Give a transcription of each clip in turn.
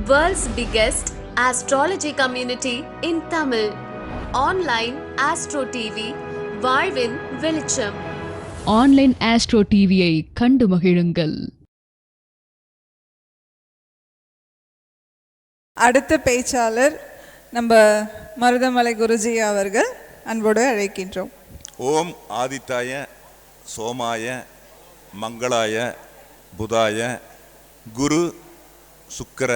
World's biggest astrology community in Tamil. Online Astro TV, வாழ்வின் வெளிச்சம். Online astro டிவியை கண்டு மகிழுங்கள். அடுத்த பேச்சாளர் நம்ம மருதமலை குருஜி அவர்கள் அன்போடு அழைக்கின்றோம். ஓம் ஆதித்தாய சோமாய மங்களாய புதாய குரு சுக்கர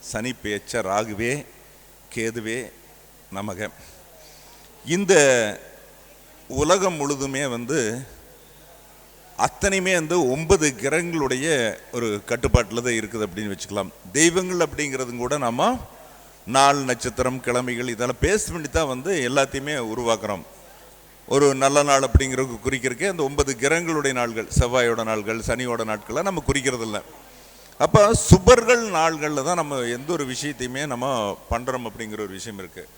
சனி பேச்ச ராகுவே கேதுவே நமக. இந்த உலகம் முழுதுமே அத்தனையுமே 9 கிரகங்களுடைய ஒரு கட்டுப்பாட்டில் தான் இருக்குது அப்படின்னு வச்சுக்கலாம். தெய்வங்கள் அப்படிங்கிறது கூட நம்ம நாள் நட்சத்திரம் கிழமைகள் இதெல்லாம் பேஸ் பண்ணி தான் எல்லாத்தையுமே உருவாக்குறோம். ஒரு நல்ல நாள் அப்படிங்கிறது குறிக்கிறதுக்கே அந்த 9 கிரகங்களுடைய நாள்கள், செவ்வாயோட நாள்கள் சனியோட நாட்களை நம்ம குறிக்கிறது இல்லை. அப்போ சுபர்கள் நாள்களில் தான் நம்ம எந்த ஒரு விஷயத்தையுமே நம்ம பண்ணுறோம் அப்படிங்கிற ஒரு விஷயம் இருக்குது.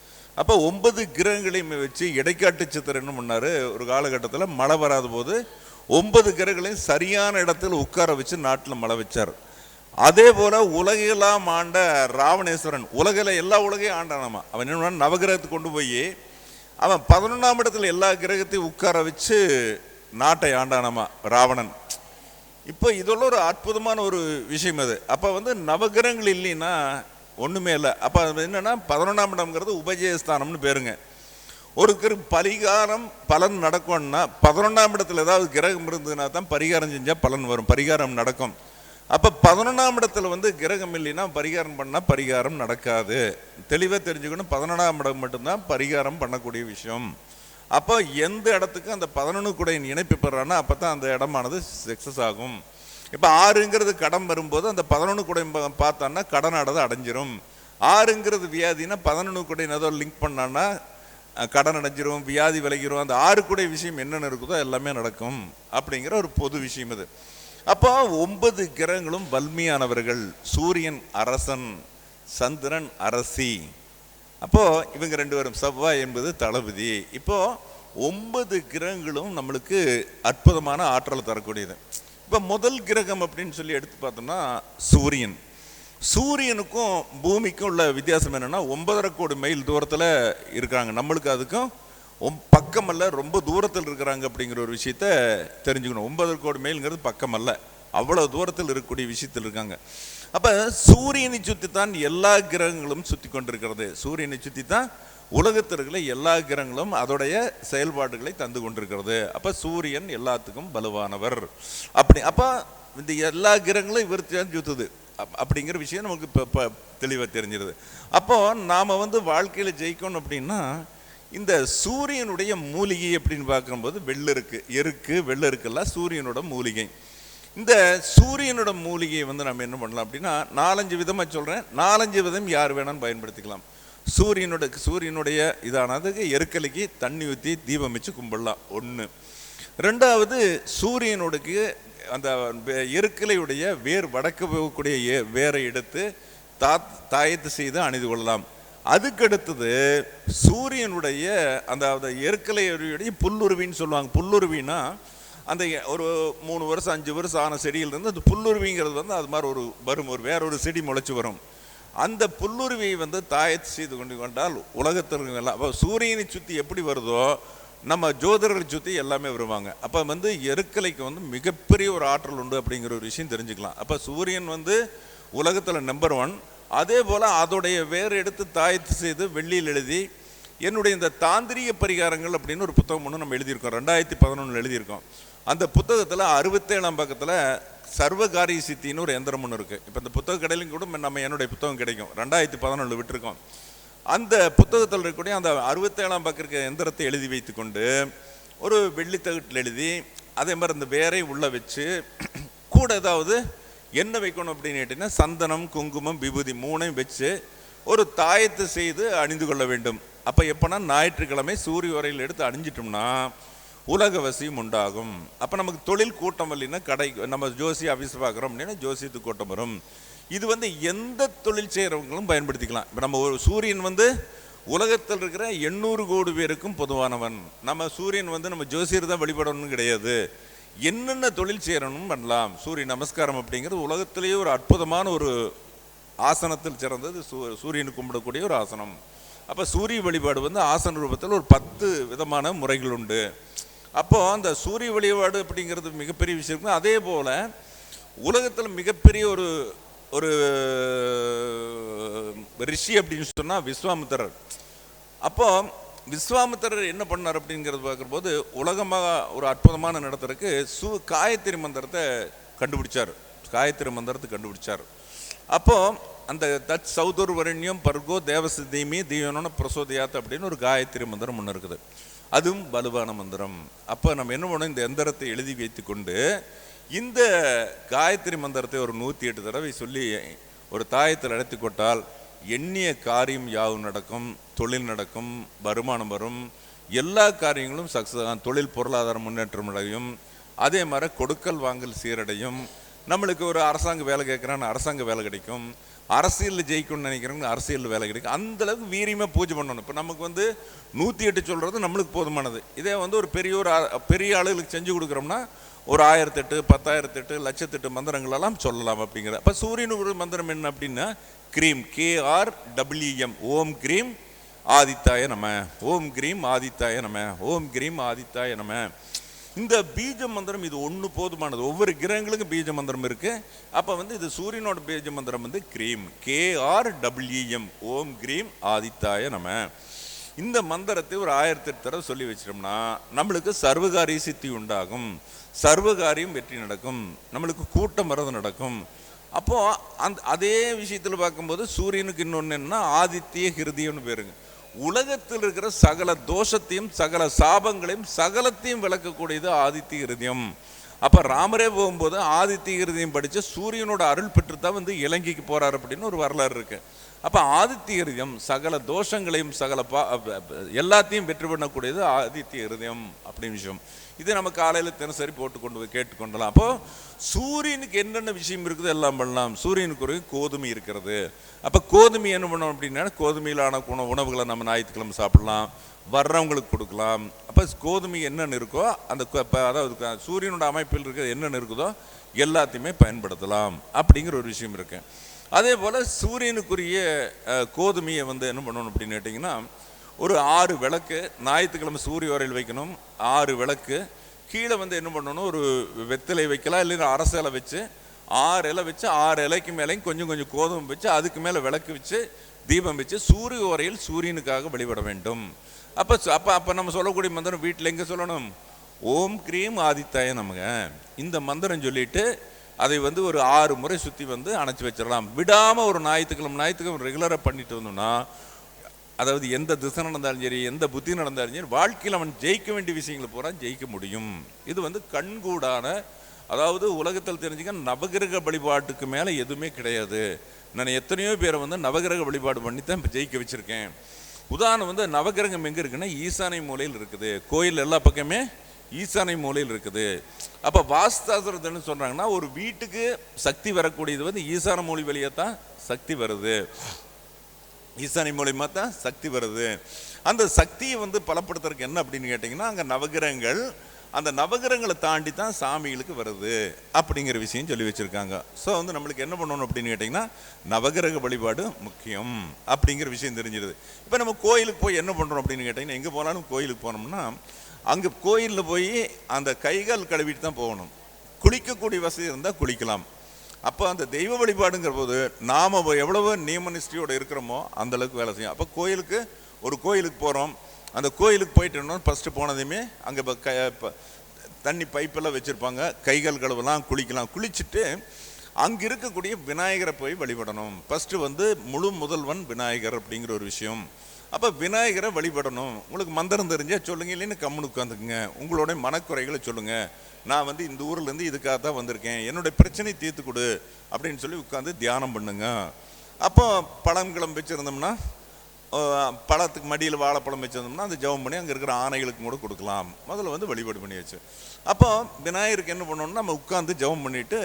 அப்போ 9 கிரகங்களையுமே வச்சு இடைக்காட்டு சித்திரன்னு பண்ணார். ஒரு காலகட்டத்தில் மழை வராத போது 9 கிரகங்களையும் சரியான இடத்துல உட்கார வச்சு நாட்டில் மழை வச்சார். அதே போல் உலகெல்லாம் ஆண்ட ராவணேஸ்வரன் உலகில் எல்லா உலகையும் ஆண்டானாமா. அவன் என்ன நவகிரகத்துக்கு கொண்டு போய் அவன் 11ஆம் இடத்துல எல்லா கிரகத்தையும் உட்கார வச்சு நாட்டை ஆண்டானாமா ராவணன். இப்போ இதெல்லாம் ஒரு அற்புதமான ஒரு விஷயம் அது. அப்போ நவகிரகங்கள் இல்லைன்னா ஒன்றுமே இல்லை. அப்போ அது என்னென்னா 11ஆம் இடம்ங்கிறது உபஜயஸ்தானம்னு பேருங்க. ஒருத்தர் பரிகாரம் பலன் நடக்கும்னா 11ஆம் இடத்துல ஏதாவது கிரகம் இருந்ததுன்னா தான் பரிகாரம் செஞ்சால் பலன் வரும், பரிகாரம் நடக்கும். அப்போ 11ஆம் இடத்துல கிரகம் இல்லைன்னா பரிகாரம் பண்ணால் பரிகாரம் நடக்காது. தெளிவாக தெரிஞ்சுக்கணும், 11ஆம் இடம் மட்டும்தான் பரிகாரம் பண்ணக்கூடிய விஷயம். அப்போ எந்த இடத்துக்கு அந்த 11 கூட இணைப்பு பெறானா அப்போ தான் அந்த இடமானது சக்ஸஸ் ஆகும். இப்போ 6ங்கிறது கடன் வரும்போது அந்த 11 கூட பார்த்தான்னா கடனானது அடைஞ்சிரும். 6ங்கிறது வியாதினா 11 கூட ஏதோ லிங்க் பண்ணான்னா கடன் அடைஞ்சிரும், வியாதி விலகிரும். அந்த 6 கூட விஷயம் என்னென்ன இருக்குதோ எல்லாமே நடக்கும் அப்படிங்கிற ஒரு பொது விஷயம் இது. அப்போ 9 கிரகங்களும் வலிமையானவர்கள். சூரியன் அரசன், சந்திரன் அரசி. அப்போது இவங்க 2 பேரும், செவ்வாய் என்பது தளபதி. இப்போது 9 கிரகங்களும் நம்மளுக்கு அற்புதமான ஆற்றலை தரக்கூடியது. இப்போ முதல் கிரகம் அப்படின்னு சொல்லி எடுத்து பார்த்தோம்னா சூரியன். சூரியனுக்கும் பூமிக்கும் உள்ள வித்தியாசம் என்னென்னா 9.5 கோடி மைல் தூரத்தில் இருக்கிறாங்க. நம்மளுக்கு அதுக்கும் பக்கமல்ல, ரொம்ப தூரத்தில் இருக்கிறாங்க அப்படிங்கிற ஒரு விஷயத்த தெரிஞ்சுக்கணும். 9 கோடி மைல்ங்கிறது பக்கமல்ல, அவ்வளோ தூரத்தில் இருக்கக்கூடிய விஷயத்தில் இருக்காங்க. அப்போ சூரியனை சுற்றி தான் எல்லா கிரகங்களும் சுற்றி கொண்டிருக்கிறது. சூரியனை சுற்றி தான் உலகத்தில் இருக்கிற எல்லா கிரகங்களும் அதோடைய செயல்பாடுகளை தந்து கொண்டிருக்கிறது. அப்போ சூரியன் எல்லாத்துக்கும் வலுவானவர் அப்படி. அப்போ இந்த எல்லா கிரகங்களும் இவர் சுற்றுது அப்படிங்கிற விஷயம் நமக்கு இப்போ தெளிவாக தெரிஞ்சிருது. அப்போது நாம் வாழ்க்கையில் ஜெயிக்கணும் அப்படின்னா இந்த சூரியனுடைய மூலிகை அப்படின்னு பார்க்கும்போது எருக்கு வெள்ளெருக்கெல்லாம் சூரியனோட மூலிகை. இந்த சூரியனோட மூலிகையை நம்ம என்ன பண்ணலாம் அப்படின்னா 4-5 விதமாக சொல்கிறேன். 4-5 விதம் யார் வேணாலும் பயன்படுத்திக்கலாம். சூரியனுடைய இதானதுக்கு எருக்கலைக்கு தண்ணி ஊற்றி தீபம் வச்சு கும்பிடலாம், 1. 2வது சூரியனுடைய அந்த எருக்கலையுடைய வடக்கு போகக்கூடிய வேரை எடுத்து தாயத்து செய்து அணிந்து கொள்ளலாம். அதுக்கடுத்தது சூரியனுடைய அந்த எருக்கலையுடைய புல்லுருவின்னு சொல்லுவாங்க. புல்லுருவின்னா அந்த ஒரு 3 வருஷம் 5 வருஷம் ஆன செடியிலிருந்து அந்த புல்லுருவிங்கிறது அது மாதிரி வேற ஒரு செடி முளைச்சி வரும். அந்த புல்லுருவியை தாயத்து செய்து கொண்டு கொண்டால் உலகத்தில் எல்லாம் அப்போ சூரியனை சுற்றி எப்படி வருதோ நம்ம ஜோதிடர்களை சுற்றி எல்லாமே வருவாங்க. அப்போ எருக்கலைக்கு மிகப்பெரிய ஒரு ஆற்றல் உண்டு அப்படிங்கிற ஒரு விஷயம் தெரிஞ்சுக்கலாம். அப்போ சூரியன் உலகத்தில் நம்பர் 1. அதே போல் அதோடைய வேறு எடுத்து தாயத்து செய்து வெள்ளியில் எழுதி என்னுடைய இந்த தாந்திரிக பரிகாரங்கள் அப்படின்னு ஒரு புத்தகம் ஒன்று நம்ம எழுதியிருக்கோம், 2011 எழுதியிருக்கோம். அந்த புத்தகத்தில் 67ஆம் பக்கத்தில் சர்வகாரிய சித்தின்னு ஒரு எந்திரம் ஒன்று இருக்குது. இப்போ இந்த புத்தக கடையிலும் கூட என்னுடைய புத்தகம் கிடைக்கும், 2011 விட்டுருக்கோம். அந்த புத்தகத்தில் இருக்கக்கூடிய அந்த 67ஆம் பக்கம் இருக்க எந்திரத்தை எழுதி வைத்து கொண்டு ஒரு வெள்ளித்தகட்டில் எழுதி அதே மாதிரி அந்த வேரை உள்ளே வச்சு கூட ஏதாவது என்ன வைக்கணும் அப்படின்னு கேட்டிங்கன்னா சந்தனம் குங்குமம் விபூதி 3ஐயும் வச்சு ஒரு தாயத்தை செய்து அணிந்து கொள்ள வேண்டும். அப்போ எப்போனா ஞாயிற்றுக்கிழமை சூரிய உரையில் எடுத்து அணிஞ்சிட்டோம்னா உலக வசியம் உண்டாகும். அப்போ நமக்கு தொழில் கூட்டம் இல்லைன்னா நம்ம ஜோசி ஆஃபீஸ் பார்க்குறோம் அப்படின்னா ஜோசியத்துக்கு கூட்டம் வரும். இது எந்த தொழில் செய்கிறவங்களும் பயன்படுத்திக்கலாம். இப்போ நம்ம ஒரு சூரியன் உலகத்தில் இருக்கிற 800 கோடி பேருக்கும் பொதுவானவன். நம்ம சூரியன் நம்ம ஜோசியர் தான் வழிபடணும்னு கிடையாது, என்னென்ன தொழில் செய்யணும்னு பண்ணலாம். சூரிய நமஸ்காரம் அப்படிங்கிறது உலகத்திலேயே ஒரு அற்புதமான ஒரு ஆசனத்தில் சிறந்தது சூரியனுக்கு கும்பிடக்கூடிய ஒரு ஆசனம். அப்போ சூரிய வழிபாடு வந்து ஆசன ரூபத்தில் ஒரு 10 விதமான முறைகள் உண்டு. அப்போது அந்த சூரிய வழிபாடு அப்படிங்கிறது மிகப்பெரிய விஷயம். அதே போல் உலகத்தில் மிகப்பெரிய ஒரு ஒரு ரிஷி அப்படின்னு சொன்னால் விஸ்வாமித்திரர். அப்போது விஸ்வாமித்திரர் என்ன பண்ணார் அப்படிங்கிறது பார்க்கும்போது உலகமாக ஒரு அற்புதமான நடத்துறதுக்கு காயத்ரி மந்திரத்தை கண்டுபிடிச்சார். அப்போது அந்த தத் சௌதர் வரண்யம் பர்கோ தேவசிதீமி தீவனோன பிரசோதியாத் அப்படின்னு ஒரு காயத்ரி மந்திரம் ஒன்று இருக்குது. அதுவும் வலுவான மந்திரம். அப்போ நம்ம என்ன பண்ணோம், இந்த எந்திரத்தை எழுதி வைத்து கொண்டு இந்த காயத்ரி மந்திரத்தை ஒரு 108 தடவை சொல்லி ஒரு தாயத்தில் அடைத்து கொட்டால் எண்ணிய காரியம் யாவும் நடக்கும், தொழில் நடக்கும், வருமானம் வரும், எல்லா காரியங்களும் சக்ஸஸ் ஆகும், தொழில் பொருளாதார முன்னேற்றம் அடையும். அதே மாதிரி கொடுக்கல் வாங்கல் சீரடையும். நம்மளுக்கு ஒரு அரசாங்க வேலை கேட்குறான்னு அரசாங்க வேலை கிடைக்கும், அரசியலில் ஜெயிக்கணும்னு நினைக்கிறவங்க அரசியலில் வேலை கிடைக்கும். அந்தளவுக்கு வீரியமாக பூஜை பண்ணணும். இப்போ நமக்கு வந்து 108 சொல்கிறது நம்மளுக்கு போதுமானது. இதே வந்து ஒரு பெரிய ஆளுகளுக்கு செஞ்சு கொடுக்குறோம்னா ஒரு 1008, 10,008, 1,08 மந்திரங்களெல்லாம் சொல்லலாம் அப்படிங்கிற. அப்போ சூரியனுக்கு ஒரு மந்திரம் என்ன அப்படின்னா க்ரீம், KRWM, ஓம் க்ரீம் ஆதித்தாய நம, ஓம் க்ரீம் ஆதித்தாய நம, ஓம் க்ரீம் ஆதித்தாய நம. இந்த பீஜ மந்திரம் இது ஒன்று போதுமானது. ஒவ்வொரு கிரகங்களுக்கும் பீஜ மந்திரம் இருக்குது. அப்போ வந்து இது சூரியனோட பீஜ மந்திரம் வந்து க்ரீம், KRWM, ஓம் க்ரீம் ஆதித்தாய நம. இந்த மந்திரத்தை ஒரு 1008 தடவை சொல்லி வச்சிட்டோம்னா நம்மளுக்கு சர்வகாரிய சித்தி உண்டாகும், சர்வகாரியம் வெற்றி நடக்கும், நம்மளுக்கு கூட்டம் வரது நடக்கும். அப்போது அதே விஷயத்தில் பார்க்கும்போது சூரியனுக்கு இன்னொன்று என்னன்னா ஆதித்ய ஹிருதயம்னு பேருங்க. உலகத்தில் இருக்கிற சகல தோஷத்தையும் சகல சாபங்களையும் சகலத்தையும் விளக்கக்கூடியது ஆதித்ய ஹிருதயம். அப்போ ராமரே போகும்போது ஆதித்ய ஹிருதயம் படித்து சூரியனோட அருள் பெற்று தான் வந்து இலங்கைக்கு போகிறார் அப்படின்னு ஒரு வரலாறு இருக்குது. அப்போ ஆதித்ய ஹிருதயம் சகல தோஷங்களையும் எல்லாத்தையும் வெற்றி பண்ணக்கூடியது ஆதித்ய ஹிருதயம் அப்படின்னு விஷயம். இது நம்ம காலையில் தினசரி போய் கேட்டுக்கொண்டலாம். அப்போது சூரியனுக்கு என்னென்ன விஷயம் இருக்குதோ எல்லாம் பண்ணலாம். சூரியனுக்கு ஒரு கோதுமை இருக்கிறது. அப்போ கோதுமை என்ன பண்ணோம் அப்படின்னா கோதுமையிலான உணவுகளை நம்ம ஞாயிற்றுக்கிழமை சாப்பிடலாம், வர்றவங்களுக்கு கொடுக்கலாம். அப்போ கோதுமை என்னென்ன இருக்கோ அந்த அதாவது சூரியனோட அமைப்பில் இருக்கிறது என்னென்ன இருக்குதோ எல்லாத்தையுமே பயன்படுத்தலாம் அப்படிங்கிற ஒரு விஷயம் இருக்கு. அதே போல் சூரியனுக்குரிய கோதுமையை வந்து என்ன பண்ணணும் அப்படின்னு கேட்டிங்கன்னா ஒரு 6 விளக்கு ஞாயிற்றுக்கிழமை சூரிய உரையில் வைக்கணும். 6 விளக்கு கீழே வந்து என்ன பண்ணணும், ஒரு வெத்தலை வைக்கலாம், இல்லைன்னா அரச இலை வச்சு 6 இலை வச்சு 6 இலைக்கு மேலேயும் கொஞ்சம் கொஞ்சம் கோதுமை வச்சு அதுக்கு மேலே விளக்கு வச்சு தீபம் வச்சு சூரிய உரையில் சூரியனுக்காக வழிபட வேண்டும். அப்போ நம்ம சொல்லக்கூடிய மந்திரம் வீட்டில் எங்கே சொல்லணும், ஓம் க்ரீம் ஆதித்தாய நமக. இந்த மந்திரம் சொல்லிட்டு அதை வந்து ஒரு 6 முறை சுற்றி வந்து அணைச்சி வச்சிடலாம். விடாமல் ஒரு ஞாயிற்றுக்கிழமை ரெகுலராக பண்ணிட்டு வந்தோம்னா அதாவது எந்த திசை நடந்தாலும் சரி, எந்த புத்தி நடந்தாலும் சரி, வாழ்க்கையில் அவன் ஜெயிக்க வேண்டிய விஷயங்களை பூரா ஜெயிக்க முடியும். இது வந்து கண்கூடான, அதாவது உலகத்தில் தெரிஞ்சுக்க நவகிரக வழிபாட்டுக்கு மேலே எதுவுமே கிடையாது. நான் எத்தனையோ பேரை வந்து நவகிரக வழிபாடு பண்ணி தான் இப்போ ஜெயிக்க வச்சுருக்கேன். உதாரணம் வந்து நவகிரகம் எங்கே இருக்குன்னா ஈசானை மூலையில் இருக்குது. கோயில் எல்லா பக்கமே ஈசானை மூலையில் இருக்குது. அப்போ வாஸ்தாசுரத்துன்னு சொல்கிறாங்கன்னா ஒரு வீட்டுக்கு சக்தி வரக்கூடியது வந்து ஈசான மூலை வழியாக தான் சக்தி வருது, ஈசானி மூலியமாக தான் சக்தி வருது. அந்த சக்தியை வந்து பலப்படுத்துறதுக்கு என்ன அப்படின்னு கேட்டிங்கன்னா அங்கே நவகிரகங்கள், அந்த நவகிரகங்களை தாண்டி தான் சாமிகளுக்கு வருது அப்படிங்கிற விஷயம் சொல்லி வச்சுருக்காங்க. ஸோ வந்து நம்மளுக்கு என்ன பண்ணணும் அப்படின்னு கேட்டிங்கன்னா நவகிரக வழிபாடு முக்கியம் அப்படிங்கிற விஷயம் தெரிஞ்சிடுது. இப்போ நம்ம கோயிலுக்கு போய் என்ன பண்ணுறோம் அப்படின்னு கேட்டிங்கன்னா எங்கே போனாலும் கோயிலுக்கு போனோம்னா அங்கே கோயிலில் போய் அந்த கைகால் கழுவிட்டு தான் போகணும். குளிக்கக்கூடிய வசதி இருந்தால் குளிக்கலாம். அப்போ அந்த தெய்வ வழிபாடுங்கிற போது நாம் எவ்வளவு நியமனிஷ்டியோடு இருக்கிறோமோ அந்தளவுக்கு வேலை செய்யும். அப்போ ஒரு கோயிலுக்கு போகிறோம், அந்த கோயிலுக்கு போயிட்டோம்னா ஃபஸ்ட்டு போனதையுமே அங்கே தண்ணி பைப்பெல்லாம் வச்சுருப்பாங்க, கைகால் கழுவலாம், குளிக்கலாம். குளிச்சுட்டு அங்கே இருக்கக்கூடிய விநாயகரை போய் வழிபடணும். ஃபஸ்ட்டு வந்து முதல்வன் விநாயகர் அப்படிங்கிற ஒரு விஷயம். அப்போ விநாயகரை வழிபடணும். உங்களுக்கு மந்திரம் தெரிஞ்சால் சொல்லுங்கள், இல்லைன்னு கம்முன்னு உட்காந்துக்குங்க. உங்களோட மனக்குறைகளை சொல்லுங்கள். நான் வந்து இந்த ஊர்லேருந்து இதுக்காக தான் வந்திருக்கேன், என்னுடைய பிரச்சனை தீர்த்து கொடு அப்படின்னு சொல்லி உட்காந்து தியானம் பண்ணுங்க. அப்போ பழம் வச்சுருந்தோம்னா பழத்துக்கு மடியில் வாழைப்பழம் வச்சுருந்தோம்னா அந்த ஜெபம் பண்ணி அங்கே இருக்கிற ஆணைகளுக்கும் கூட கொடுக்கலாம். முதல்ல வந்து வழிபாடு பண்ணி வச்சு அப்போ விநாயகருக்கு என்ன பண்ணணும்னா நம்ம உட்காந்து ஜெபம் பண்ணிவிட்டு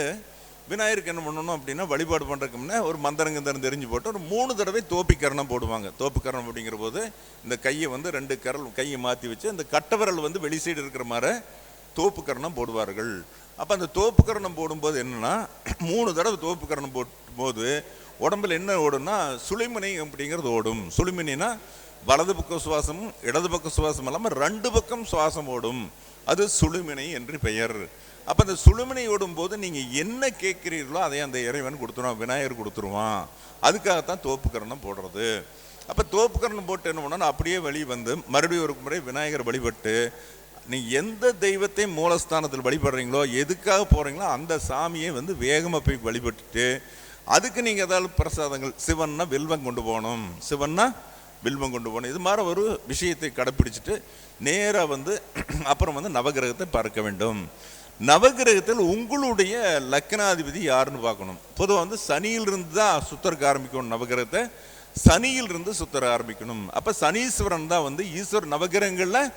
விநாயகருக்கு என்ன பண்ணணும் அப்படின்னா வழிபாடு பண்ணுறதுக்கு முன்னே ஒரு மந்திரங்கந்தரம் தெரிஞ்சு போட்டு ஒரு 3 தடவை தோப்பிக்கரணம் போடுவாங்க. தோப்புக்கரணம் அப்படிங்கிற போது இந்த கையை வந்து 2 கையை மாற்றி வச்சு இந்த கட்டவரல் வந்து வெளி சைடு இருக்கிற மாதிரி தோப்புக்கரணம் போடுவார்கள். அப்போ அந்த தோப்புக்கரணம் போடும்போது என்னென்னா 3 தடவை தோப்புக்கரணம் போடும்போது உடம்புல என்ன ஓடும்னா சுழிமுனை அப்படிங்கிறது ஓடும். சுழிமுனைனா வலது பக்க சுவாசமும் இடது பக்க சுவாசம் இல்லாமல் 2 பக்கம் சுவாசம் ஓடும், அது சுழிமுனை என்று பெயர். அப்போ அந்த சுழிமுனை ஓடும் போது நீங்கள் என்ன கேட்குறீர்களோ அதை அந்த இறைவன் கொடுத்துருவான், விநாயகர் கொடுத்துருவான். அதுக்காகத்தான் தோப்புக்கரணம் போடுறது. அப்போ தோப்புக்கரணம் போட்டு என்ன பண்ணால் அப்படியே வெளியே வந்து மறுபடியும் ஒரு முறை விநாயகர் வழிபட்டு, நீங்கள் எந்த தெய்வத்தை மூலஸ்தானத்தில் வழிபடுறீங்களோ எதுக்காக போகிறீங்களோ அந்த சாமியை வந்து வேகமாக போய் வழிபட்டுட்டு அதுக்கு நீங்கள் ஏதாவது பிரசாதங்கள், சிவன்னா வில்வம் கொண்டு போகணும், சிவன்னா வில்வம் கொண்டு போகணும், இது மாதிரி ஒரு விஷயத்தை கடைப்பிடிச்சிட்டு நேராக வந்து அப்புறம் வந்து நவகிரகத்தை பார்க்க வேண்டும். நவகிரகத்தில் உங்களுடைய லக்னாதிபதி யாருன்னு பார்க்கணும். பொதுவாக வந்து சனியிலிருந்து தான் சுத்தருக்கு ஆரம்பிக்கணும், நவகிரகத்தை சனியிலிருந்து சுத்தர ஆரம்பிக்கணும். அப்போ சனீஸ்வரன் தான் வந்து ஈஸ்வரர், நவகிரகங்களில்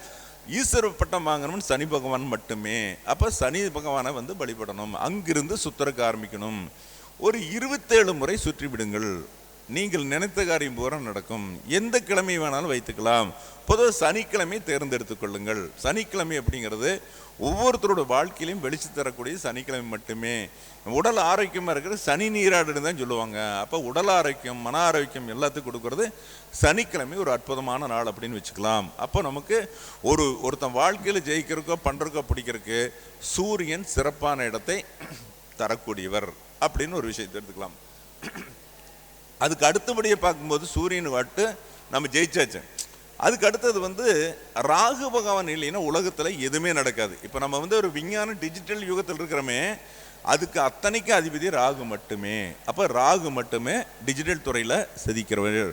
ஈஸ்வர பட்டம் வாங்கணும்னு சனி பகவான் மட்டுமே. அப்போ சனி பகவானை வந்து வழிபடணும், அங்கிருந்து சுத்தருக்கு ஆரம்பிக்கணும். ஒரு 27 முறை சுற்றி விடுங்கள், நீங்கள் நினைத்த காரியம் பூரா நடக்கும். எந்த கிழமை வேணாலும் வைத்துக்கலாம். பொதுவாக சனிக்கிழமை தேர்ந்தெடுத்துக் கொள்ளுங்கள். சனிக்கிழமை அப்படிங்கிறது ஒவ்வொருத்தரோட வாழ்க்கையிலையும் வெளிச்சு தரக்கூடிய சனிக்கிழமை மட்டுமே. உடல் ஆரோக்கியமாக இருக்கிறது சனி நீராடுன்னு தான் சொல்லுவாங்க. அப்போ உடல் ஆரோக்கியம், மன ஆரோக்கியம் எல்லாத்துக்கும் கொடுக்கறது சனிக்கிழமை ஒரு அற்புதமான நாள் அப்படின்னு வச்சுக்கலாம். அப்போ நமக்கு ஒருத்தன் வாழ்க்கையில் ஜெயிக்கிறக்கோ பண்ணுறக்கோ பிடிக்கிறதுக்கு சூரியன் சிறப்பான இடத்தை தரக்கூடியவர் அப்படின்னு ஒரு விஷயத்தை எடுத்துக்கலாம். அதுக்கு அடுத்தபடியே பார்க்கும்போது சூரியன் வாட்டு நம்ம ஜெயிச்சாச்சு. அதுக்கு அடுத்தது வந்து ராகு பகவான் இல்லைன்னா உலகத்தில் எதுவுமே நடக்காது. இப்போ நம்ம வந்து ஒரு விஞ்ஞான டிஜிட்டல் யுகத்தில் இருக்கிறோமே, அதுக்கு அத்தனைக்கு அதிபதி ராகு மட்டுமே. அப்போ ராகு மட்டுமே டிஜிட்டல் துறையில் செதிக்கிறவர்.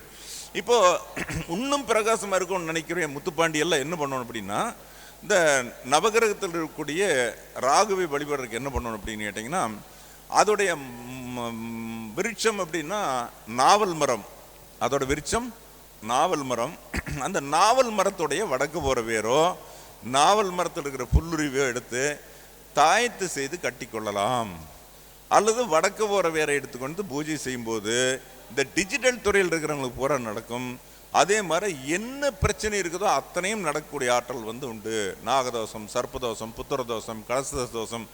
இப்போது இன்னும் பிரகாசமாக இருக்கும்னு நினைக்கிறேன் முத்துப்பாண்டி எல்லாம் என்ன பண்ணணும் அப்படின்னா, இந்த நவகிரகத்தில் இருக்கக்கூடிய ராகுவை வழிபடுறதுக்கு என்ன பண்ணணும் அப்படின்னு கேட்டிங்கன்னா, அதோடைய விருட்சம் அப்படின்னா நாவல் மரம், அதோட விருட்சம் நாவல் மரம். அந்த நாவல் மரத்துடைய வடக்கு போகிற வேரோ நாவல் மரத்தில் இருக்கிற புல்லுருவியோ எடுத்து தாயத்து செய்து கட்டி கொள்ளலாம். அல்லது வடக்கு போகிற வேரை எடுத்துக்கொண்டு பூஜை செய்யும்போது இந்த டிஜிட்டல் துறையில் இருக்கிறவங்களுக்கு பூரா நடக்கும். அதே மாதிரி என்ன பிரச்சனை இருக்குதோ அத்தனையும் நடக்கக்கூடிய ஆற்றல் வந்து உண்டு. நாகதோஷம், சர்ப்பதோஷம், புத்திரதோஷம், கலச தோஷம்,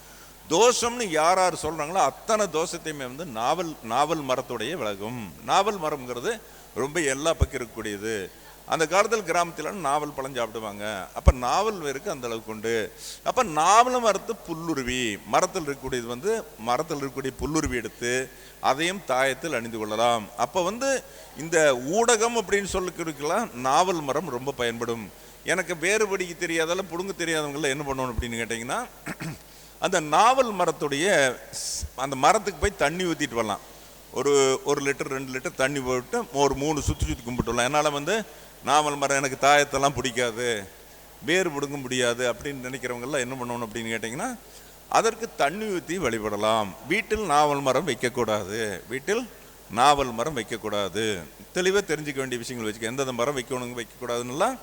தோஷம்னு யார் யார் சொல்கிறாங்களோ அத்தனை தோஷத்தையுமே வந்து நாவல் மரத்துடைய விலகும். நாவல் மரம்ங்கிறது ரொம்ப எல்லா பக்கம் இருக்கக்கூடியது. அந்த காலத்தில் கிராமத்தில் நாவல் பழம் சாப்பிடுவாங்க. அப்போ நாவல் வேருக்கு அந்த அளவுக்கு உண்டு. அப்போ நாவல் மரத்து புல்லுருவி, மரத்தில் இருக்கக்கூடியது வந்து மரத்தில் இருக்கக்கூடிய புல்லுருவி எடுத்து அதையும் தாயத்தில் அணிந்து கொள்ளலாம். அப்போ வந்து இந்த ஊடகம் அப்படின்னு சொல்லிக்கலாம் நாவல் மரம் ரொம்ப பயன்படும். எனக்கு வேறுபடிக்கு தெரியாதால புடுங்க தெரியாதவங்கள என்ன பண்ணணும் அப்படின்னு கேட்டிங்கன்னா, அந்த நாவல் மரத்துடைய அந்த மரத்துக்கு போய் தண்ணி ஊற்றிட்டு வரலாம். ஒரு லிட்டர் 2 லிட்டர் தண்ணி போட்டு ஒரு 3 சுற்றி கும்பிட்டு வரலாம். என்னால் வந்து நாவல் மரம் எனக்கு தாயத்தெல்லாம் பிடிக்காது, வேறு பிடுங்க முடியாது அப்படின்னு நினைக்கிறவங்கெல்லாம் என்ன பண்ணணும் அப்படின்னு கேட்டிங்கன்னா, அதற்கு தண்ணி ஊற்றி வழிபடலாம். வீட்டில் நாவல் மரம் வைக்கக்கூடாது, வீட்டில் நாவல் மரம் வைக்கக்கூடாது. தெளிவாக தெரிஞ்சுக்க வேண்டிய விஷயங்கள் வச்சுக்க. எந்தெந்த மரம் வைக்கணுங்க வைக்கக்கூடாதுன்னெலாம்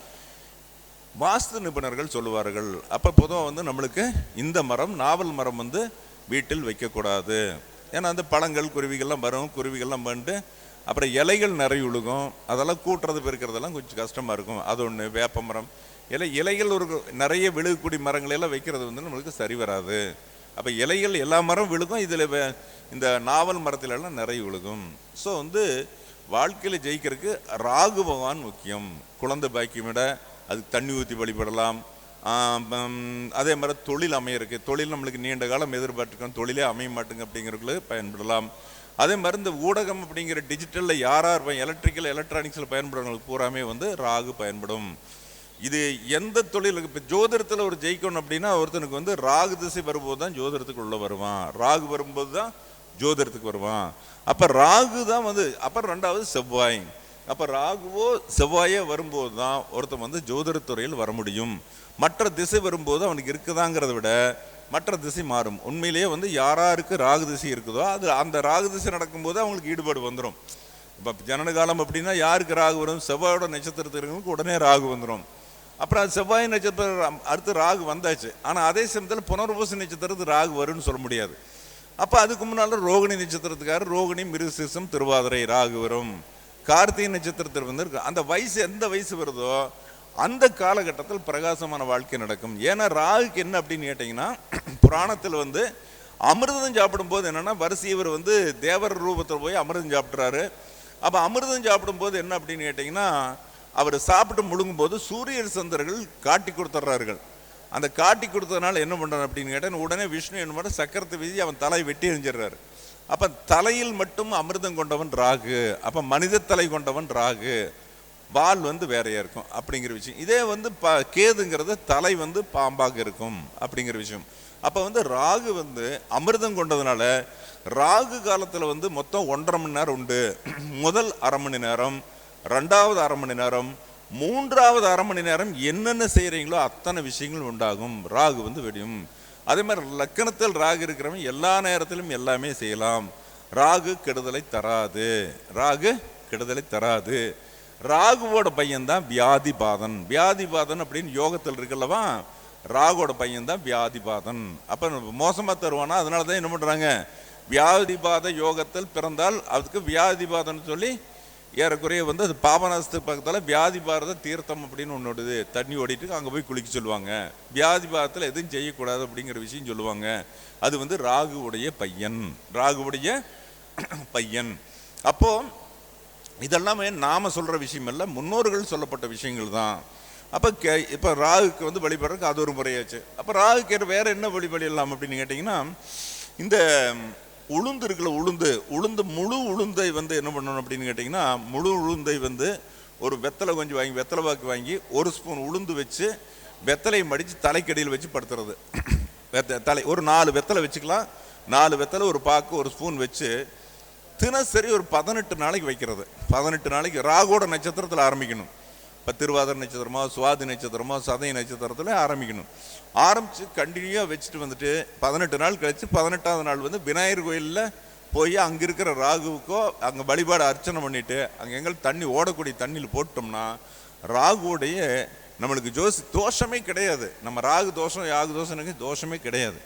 வாஸ்து நிபுணர்கள் சொல்லுவார்கள். அப்போ பொதுவாக வந்து நம்மளுக்கு இந்த மரம் நாவல் மரம் வந்து வீட்டில் வைக்கக்கூடாது. ஏன்னா அந்த பழங்கள் குருவிகள்லாம் வரும், குருவிகள்லாம் பண்ணிட்டு அப்புறம் இலைகள் நிறைய விழுகும், அதெல்லாம் கூட்டுறது பெருக்கிறதெல்லாம் கொஞ்சம் கஷ்டமாக இருக்கும். அது ஒன்று. வேப்ப மரம் இலைகள் ஒரு நிறைய விழுகக்கூடிய மரங்களெல்லாம் வைக்கிறது வந்து நம்மளுக்கு சரி வராது. அப்போ இலைகள் எல்லா மரம் விழுகும், இதில் இந்த நாவல் மரத்திலெல்லாம் நிறைய விழுகும். ஸோ வந்து வாழ்க்கையில் ஜெயிக்கிறதுக்கு ராகு பகவான் முக்கியம். குழந்தை பாக்கியமிட அதுக்கு தண்ணி ஊற்றி வழிபடலாம். அதே மாதிரி தொழில் அமையிருக்கு, தொழில் நம்மளுக்கு நீண்ட காலம் எதிர்பார்த்துருக்கோம், தொழிலே அமைய மாட்டுங்க அப்படிங்கிறதுக்கு பயன்படலாம். அதே மாதிரி இந்த ஊடகம் அப்படிங்கிற டிஜிட்டலில் யார் எலக்ட்ரிக்கல் எலக்ட்ரானிக்ஸில் பயன்படுறவங்களுக்கு பூராமே வந்து ராகு பயன்படும். இது எந்த தொழிலுக்கு இப்போ ஜோதிடத்தில் ஒரு ஜெயிக்கணும் அப்படின்னா ஒருத்தனுக்கு வந்து ராகு திசை வரும்போது தான் ஜோதிடத்துக்கு உள்ளே வருவான், ராகு வரும்போது தான் ஜோதிடத்துக்கு வருவான். அப்போ ராகு தான் வந்து, அப்புறம் 2வது செவ்வாய். அப்போ ராகுவோ செவ்வாயோ வரும்போது தான் ஒருத்தன் வந்து ஜோதிடத்துறையில் வர முடியும். மற்ற திசை வரும்போது அவனுக்கு இருக்குதாங்கிறத விட மற்ற திசை மாறும். உண்மையிலேயே வந்து யாராருக்கு ராகு திசை இருக்குதோ அது அந்த ராகு திசை நடக்கும்போது அவங்களுக்கு ஈடுபாடு வந்துடும். இப்போ ஜனன காலம் அப்படின்னா யாருக்கு ராகு வரும்? செவ்வாயோட நட்சத்திரத்துக்கு உடனே ராகு வந்துடும். அப்புறம் அது செவ்வாய் நட்சத்திரம் அடுத்து ராகு வந்தாச்சு. ஆனால் அதே சமயத்தில் புனர்பூச நட்சத்திரத்துக்கு ராகு வரும்னு சொல்ல முடியாது. அப்போ அதுக்கு முன்னால் ரோகிணி நட்சத்திரத்துக்காரர் ரோகிணி, மிருகசீரிஷம், திருவாதிரை ராகு வரும். கார்த்திகை நட்சத்திரத்தில் வந்து அந்த வயசு எந்த வயசு வருதோ அந்த காலகட்டத்தில் பிரகாசமான வாழ்க்கை நடக்கும். ஏன்னா ராகுக்கு என்ன அப்படின்னு கேட்டிங்கன்னா, புராணத்தில் வந்து அமிர்தம் சாப்பிடும்போது என்னென்னா வரிசையவர் வந்து தேவர் ரூபத்தில் போய் அமிர்தம் சாப்பிட்றாரு. அப்போ அமிர்தம் சாப்பிடும்போது என்ன அப்படின்னு கேட்டிங்கன்னா, அவர் சாப்பிட்டு முழுங்கும்போது சூரியர் சந்திரர்கள் காட்டி கொடுத்துட்றார்கள். அந்த காட்டி கொடுத்ததுனால என்ன பண்ணுறாரு அப்படின்னு கேட்டால், உடனே விஷ்ணு என்ன பண்ண சக்கரத்தை வீசி அவன் தலையை வெட்டி எறிஞ்சிடுறாரு. அப்போ தலையில் மட்டும் அமிர்தம் கொண்டவன் ராகு, அப்போ மனித தலை கொண்டவன் ராகு, வால் வந்து வேறையாக இருக்கும் அப்படிங்கிற விஷயம். இதே வந்து கேதுங்கிறது தலை வந்து பாம்பாக இருக்கும் அப்படிங்கிற விஷயம். அப்போ வந்து ராகு வந்து அமிர்தம் கொண்டதுனால ராகு காலத்தில் வந்து மொத்தம் 1.5 மணி நேரம் உண்டு. முதல் 1/2 மணி நேரம், 2வது 1/2 மணி நேரம், 3வது 1/2 மணி நேரம் என்னென்ன செய்கிறீங்களோ அத்தனை விஷயங்கள் உண்டாகும். ராகு வந்து வெடியும். அதே மாதிரி லக்கணத்தில் ராகு இருக்கிறவங்க எல்லா நேரத்திலும் எல்லாமே செய்யலாம். ராகு கெடுதலை தராது. ராகு கெடுதலை தராது. ராகுவோட பையன்தான் வியாதிபாதன். வியாதிபாதன் அப்படின்னு யோகத்தில் இருக்குல்லவா, ராகுவோட பையன்தான் வியாதிபாதன். அப்போ மோசமாக தருவானா? அதனால தான் என்ன பண்ணுறாங்க, வியாதிபாத யோகத்தில் பிறந்தால் அதுக்கு வியாதிபாதன் சொல்லி ஏறக்குறைய வந்து அது பாபநாசத்துக்கு பக்கத்தில் வியாதிபாரத தீர்த்தம் அப்படின்னு ஒன்று ஓடுது, தண்ணி ஓடிட்டு அங்கே போய் குளிக்க சொல்லுவாங்க. வியாதிபாதத்தில் எதுவும் செய்யக்கூடாது அப்படிங்கிற விஷயம் சொல்லுவாங்க. அது வந்து ராகுவுடைய பையன், ராகுவுடைய பையன். அப்போது இதெல்லாமே நாம் சொல்கிற விஷயம் இல்லை, முன்னோர்கள் சொல்லப்பட்ட விஷயங்கள் தான். அப்போ இப்போ ராகுக்கு வந்து வழிபடுறதுக்கு அது ஒரு முறையாச்சு. அப்போ ராகுக்கு வேறு என்ன வழிபடலாம் அப்படின்னு கேட்டிங்கன்னா, இந்த உளுந்து இருக்குல்ல, உளுந்து முழு உளுந்தை வந்து என்ன பண்ணணும் அப்படின்னு கேட்டிங்கன்னா, முழு உளுந்தை வந்து ஒரு வெத்தலை கொஞ்சம் வாங்கி, வெத்தலை பாக்கு வாங்கி 1 ஸ்பூன் உளுந்து வச்சு வெத்தலையை மடித்து தலைக்கடியில் வச்சு படுத்துறது. தலை ஒரு 4 வெத்தலை வச்சுக்கலாம். 4 வெத்தலை ஒரு பாக்கு 1 ஸ்பூன் வச்சு தினசரி ஒரு 18 நாளைக்கு வைக்கிறது. 18 நாளைக்கு ராகுவோட நட்சத்திரத்தில் ஆரம்பிக்கணும். இப்போ திருவாதிரை நட்சத்திரமோ சுவாதி நட்சத்திரமோ சதய நட்சத்திரத்தில் ஆரம்பிக்கணும். ஆரம்பித்து கண்டினியூவாக வச்சுட்டு வந்துட்டு 18 நாள் கழித்து 18வது நாள் வந்து விநாயகர் கோயிலில் போய் அங்கே இருக்கிற ராகுவுக்கோ அங்கே வழிபாடு அர்ச்சனை பண்ணிவிட்டு அங்கே எங்களுக்கு தண்ணி ஓடக்கூடிய தண்ணியில் போட்டோம்னா ராகுவோடைய நம்மளுக்கு தோஷமே கிடையாது. நம்ம ராகு தோஷம் யாகு தோஷம் தோஷமே கிடையாது.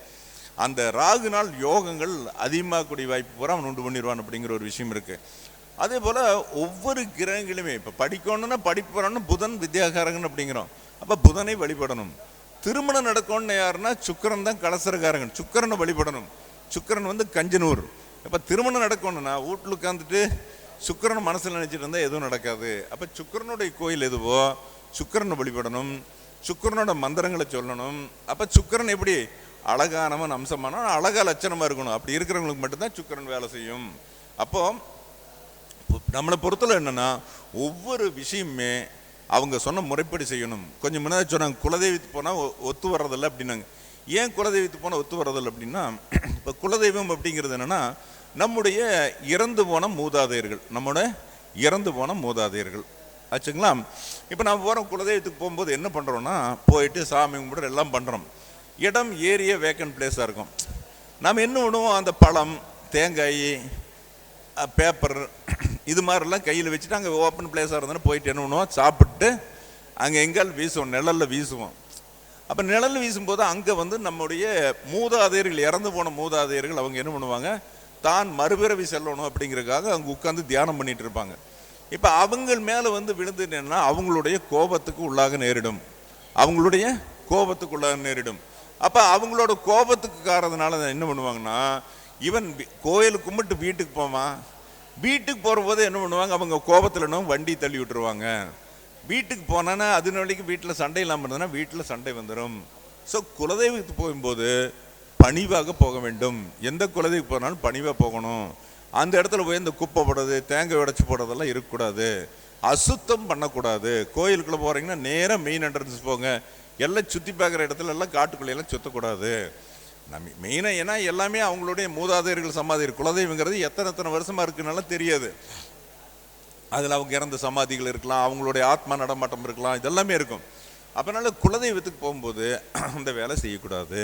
அந்த ராகு நாள் யோகங்கள் அதிகமாகக்கூடிய வாய்ப்பு பூரா அவன் உண்டு பண்ணிடுவான் அப்படிங்கிற ஒரு விஷயம் இருக்குது. அதே போல் ஒவ்வொரு கிரகங்களுமே இப்போ படிக்கணும்னா படிப்போறோம்னு புதன் வித்யாகாரகன் அப்படிங்கிறோம். அப்போ புதனை வழிபடணும். திருமணம் நடக்கணும்னு யாருன்னா சுக்கிரன் தான் கலசரகாரகன், சுக்கிரனை வழிபடணும். சுக்கிரன் வந்து கஞ்சனூர். இப்போ திருமணம் நடக்கணும்னா வீட்டில் உட்காந்துட்டு சுக்கிரனை மனசில் நினச்சிட்டு இருந்தால் எதுவும் நடக்காது. அப்போ சுக்கிரனுடைய கோயில் எதுவோ சுக்கிரனை வழிபடணும், சுக்கிரனோட மந்திரங்களை சொல்லணும். அப்போ சுக்கிரன் எப்படி அழகானவன் அம்சமான அழகா லட்சணமாக இருக்கணும். அப்படி இருக்கிறவங்களுக்கு மட்டும்தான் சுக்கிரன் வேலை செய்யும். அப்போ நம்மளை பொறுத்தல என்னன்னா ஒவ்வொரு விஷயமே அவங்க சொன்ன முறைப்படி செய்யணும். கொஞ்சம் முன்னாடி சொன்னாங்க குலதெய்வத்துக்கு போனால் ஒத்து வர்றதில்லை அப்படின்னாங்க. ஏன் குலதெய்வத்துக்கு போனால் ஒத்து வர்றதில்லை அப்படின்னா, இப்போ குலதெய்வம் அப்படிங்கிறது என்னென்னா நம்முடைய இறந்து போன மூதாதையர்கள், நம்மளோட இறந்து போன மூதாதையர்கள் ஆச்சுங்களா. இப்போ நம்ம போகிறோம் குலதெய்வத்துக்கு போகும்போது என்ன பண்ணுறோன்னா போயிட்டு சாமி கும்பிட்ற எல்லாம் பண்ணுறோம். இடம் ஏரிய வேக்கன்ட் பிளேஸாக இருக்கும். நாம் என்ன பண்ணுவோம், அந்த பழம் தேங்காய் பேப்பர் இது மாதிரிலாம் கையில் வச்சுட்டு அங்கே ஓப்பன் பிளேஸாக இருந்தோன்னா போயிட்டு என்ன பண்ணுவோம், சாப்பிட்டு அங்கே எங்கால் வீசுவோம், நிழலில் வீசுவோம். அப்போ நிழலில் வீசும்போது அங்கே வந்து நம்முடைய மூதாதையர்கள், இறந்து போன மூதாதையர்கள் அவங்க என்ன பண்ணுவாங்க, தான் மறுபிறவி செல்லணும் அப்படிங்கிறதுக்காக அங்கே உட்காந்து தியானம் பண்ணிட்டு இருப்பாங்க. இப்போ அவங்க மேலே வந்து விழுந்துட்டேன்னா அவங்களுடைய கோபத்துக்கு உள்ளாக நேரிடும், அவங்களுடைய கோபத்துக்குள்ளாக நேரிடும். அப்போ அவங்களோட கோபத்துக்கு காரணத்தினால என்ன பண்ணுவாங்கன்னா, இவன் கோயிலுக்கு கும்பிட்டு வீட்டுக்கு போவான், வீட்டுக்கு போகிற போது என்ன பண்ணுவாங்க, அவங்க கோபத்தில் என்ன வண்டி தள்ளி விட்டுருவாங்க. வீட்டுக்கு போனான்னா அது நாளைக்கு வீட்டில் சண்டை இல்லாமல் இருந்ததுன்னா வீட்டில் சண்டை வந்துடும். ஸோ குலதெய்வத்துக்கு போகும்போது பணிவாக போக வேண்டும். எந்த குலதெய்வம் போனாலும் பணிவாக போகணும். அந்த இடத்துல போய் இந்த குப்பை போடுறது தேங்காய் உடைச்சி போடுறதெல்லாம் இருக்கக்கூடாது, அசுத்தம் பண்ணக்கூடாது. கோயிலுக்குள்ளே போகிறீங்கன்னா நேராக மெயின் என்ட்ரன்ஸ் போங்க. எல்லாம் சுற்றி பார்க்குற இடத்துல எல்லாம் காட்டுக்குள்ளையெல்லாம் சுற்றக்கூடாது. நம்ம மெயினாக ஏன்னா எல்லாமே அவங்களுடைய மூதாதையர்கள் சமாதி. குலதெய்வங்கிறது எத்தனை வருஷமாக இருக்குனால தெரியாது. அதில் அவங்க இறந்த சமாதிகள் இருக்கலாம், அவங்களுடைய ஆத்மா நடமாட்டம் இருக்கலாம், இதெல்லாமே இருக்கும். அதனால குலதெய்வத்துக்கு போகும்போது அந்த வேலை செய்யக்கூடாது.